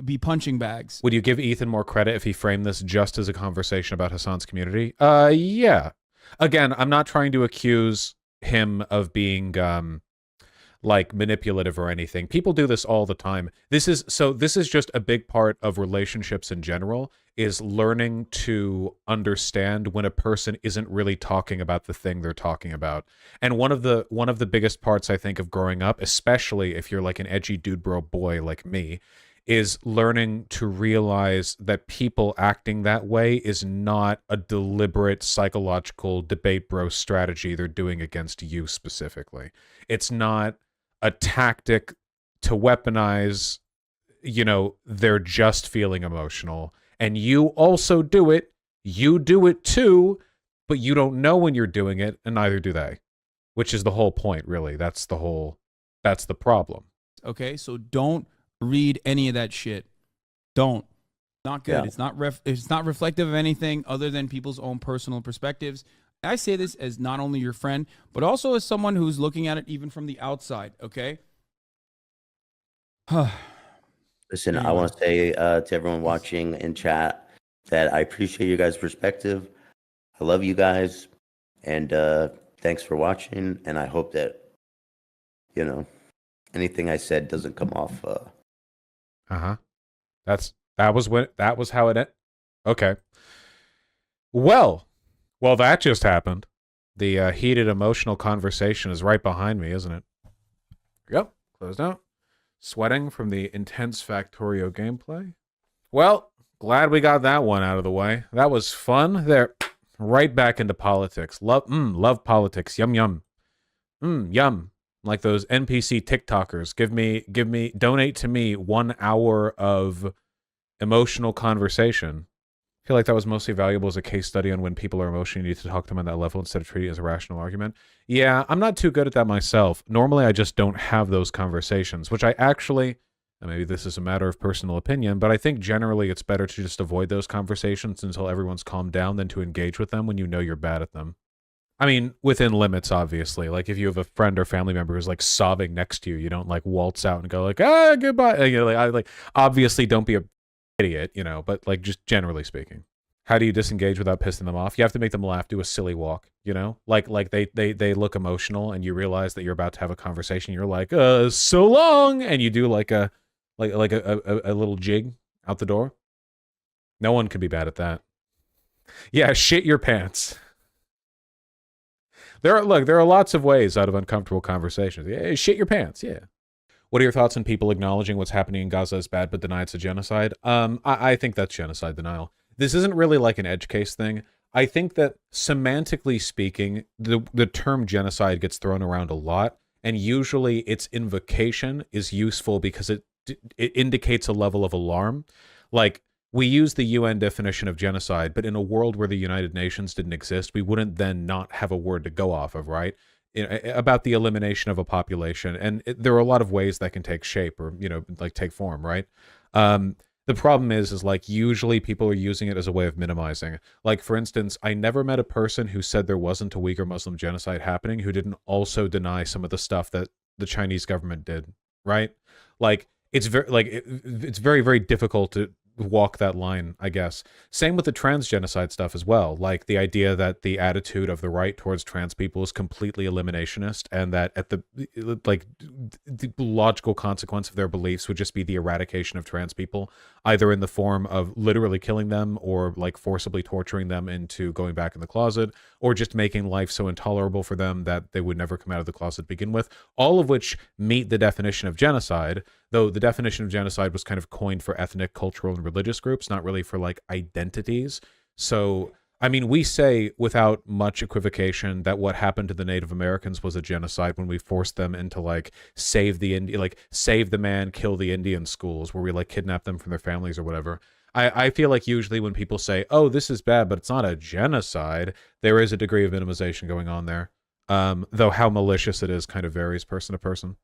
be punching bags. Would you give Ethan more credit if he framed this just as a conversation about Hasan's community? Yeah. Again, I'm not trying to accuse him of being like manipulative or anything. People do this all the time. This is just a big part of relationships in general, is learning to understand when a person isn't really talking about the thing they're talking about. And one of the biggest parts, I think, of growing up, especially if you're like an edgy dude bro boy like me, is learning to realize that people acting that way is not a deliberate psychological debate bro strategy they're doing against you specifically. It's not a tactic to weaponize, they're just feeling emotional. And you also do it. You do it too, but you don't know when you're doing it, and neither do they. Which is the whole point, really. That's the problem. Okay, so don't read any of that shit. Don't. Not good. Yeah. It's not reflective of anything other than people's own personal perspectives. I say this as not only your friend, but also as someone who's looking at it even from the outside, okay? Listen, I want to say to everyone watching in chat that I appreciate you guys' perspective. I love you guys, and thanks for watching. And I hope that anything I said doesn't come off. That was how it ended. Okay. Well, that just happened. The heated emotional conversation is right behind me, isn't it? Yep. Closed out. Sweating from the intense Factorio gameplay. Well, glad we got that one out of the way. That was fun. There, right back into politics. Love politics. Yum yum. Yum. Like those NPC TikTokers. Donate to me 1 hour of emotional conversation. I feel like that was mostly valuable as a case study on when people are emotional. You need to talk to them on that level instead of treating it as a rational argument. Yeah, I'm not too good at that myself. Normally, I just don't have those conversations, which I actually, and maybe this is a matter of personal opinion, but I think generally it's better to just avoid those conversations until everyone's calmed down than to engage with them when you know you're bad at them. I mean, within limits, obviously. Like, if you have a friend or family member who's, like, sobbing next to you, you don't, like, waltz out and go, like, goodbye. Obviously, don't be a idiot, but, like, just generally speaking. How do you disengage without pissing them off? You have to make them laugh, do a silly walk, Like they look emotional, and you realize that you're about to have a conversation. You're like, so long! And you do, like, a little jig out the door. No one could be bad at that. Yeah, shit your pants. There are lots of ways out of uncomfortable conversations. Yeah, shit your pants, yeah. What are your thoughts on people acknowledging what's happening in Gaza is bad, but deny it's a genocide? I think that's genocide denial. This isn't really like an edge case thing. I think that semantically speaking, the term genocide gets thrown around a lot, and usually its invocation is useful because it indicates a level of alarm. Like, we use the UN definition of genocide, but in a world where the United Nations didn't exist, we wouldn't then not have a word to go off of, right? About the elimination of a population. And there are a lot of ways that can take shape or, like take form, right? The problem is like usually people are using it as a way of minimizing. Like, for instance, I never met a person who said there wasn't a Uyghur Muslim genocide happening who didn't also deny some of the stuff that the Chinese government did, right? Like, it's very, very difficult to walk that line, I guess. Same with the trans genocide stuff as well. Like the idea that the attitude of the right towards trans people is completely eliminationist, and that at the logical consequence of their beliefs would just be the eradication of trans people, either in the form of literally killing them or like forcibly torturing them into going back in the closet, or just making life so intolerable for them that they would never come out of the closet to begin with, all of which meet the definition of genocide, though the definition of genocide was kind of coined for ethnic, cultural, and religious groups, not really for like identities. So, I mean, we say without much equivocation that what happened to the Native Americans was a genocide when we forced them into like save the man, kill the Indian schools, where we like kidnap them from their families or whatever. I feel like usually when people say, oh, this is bad, but it's not a genocide, there is a degree of minimization going on there. Though how malicious it is kind of varies person to person.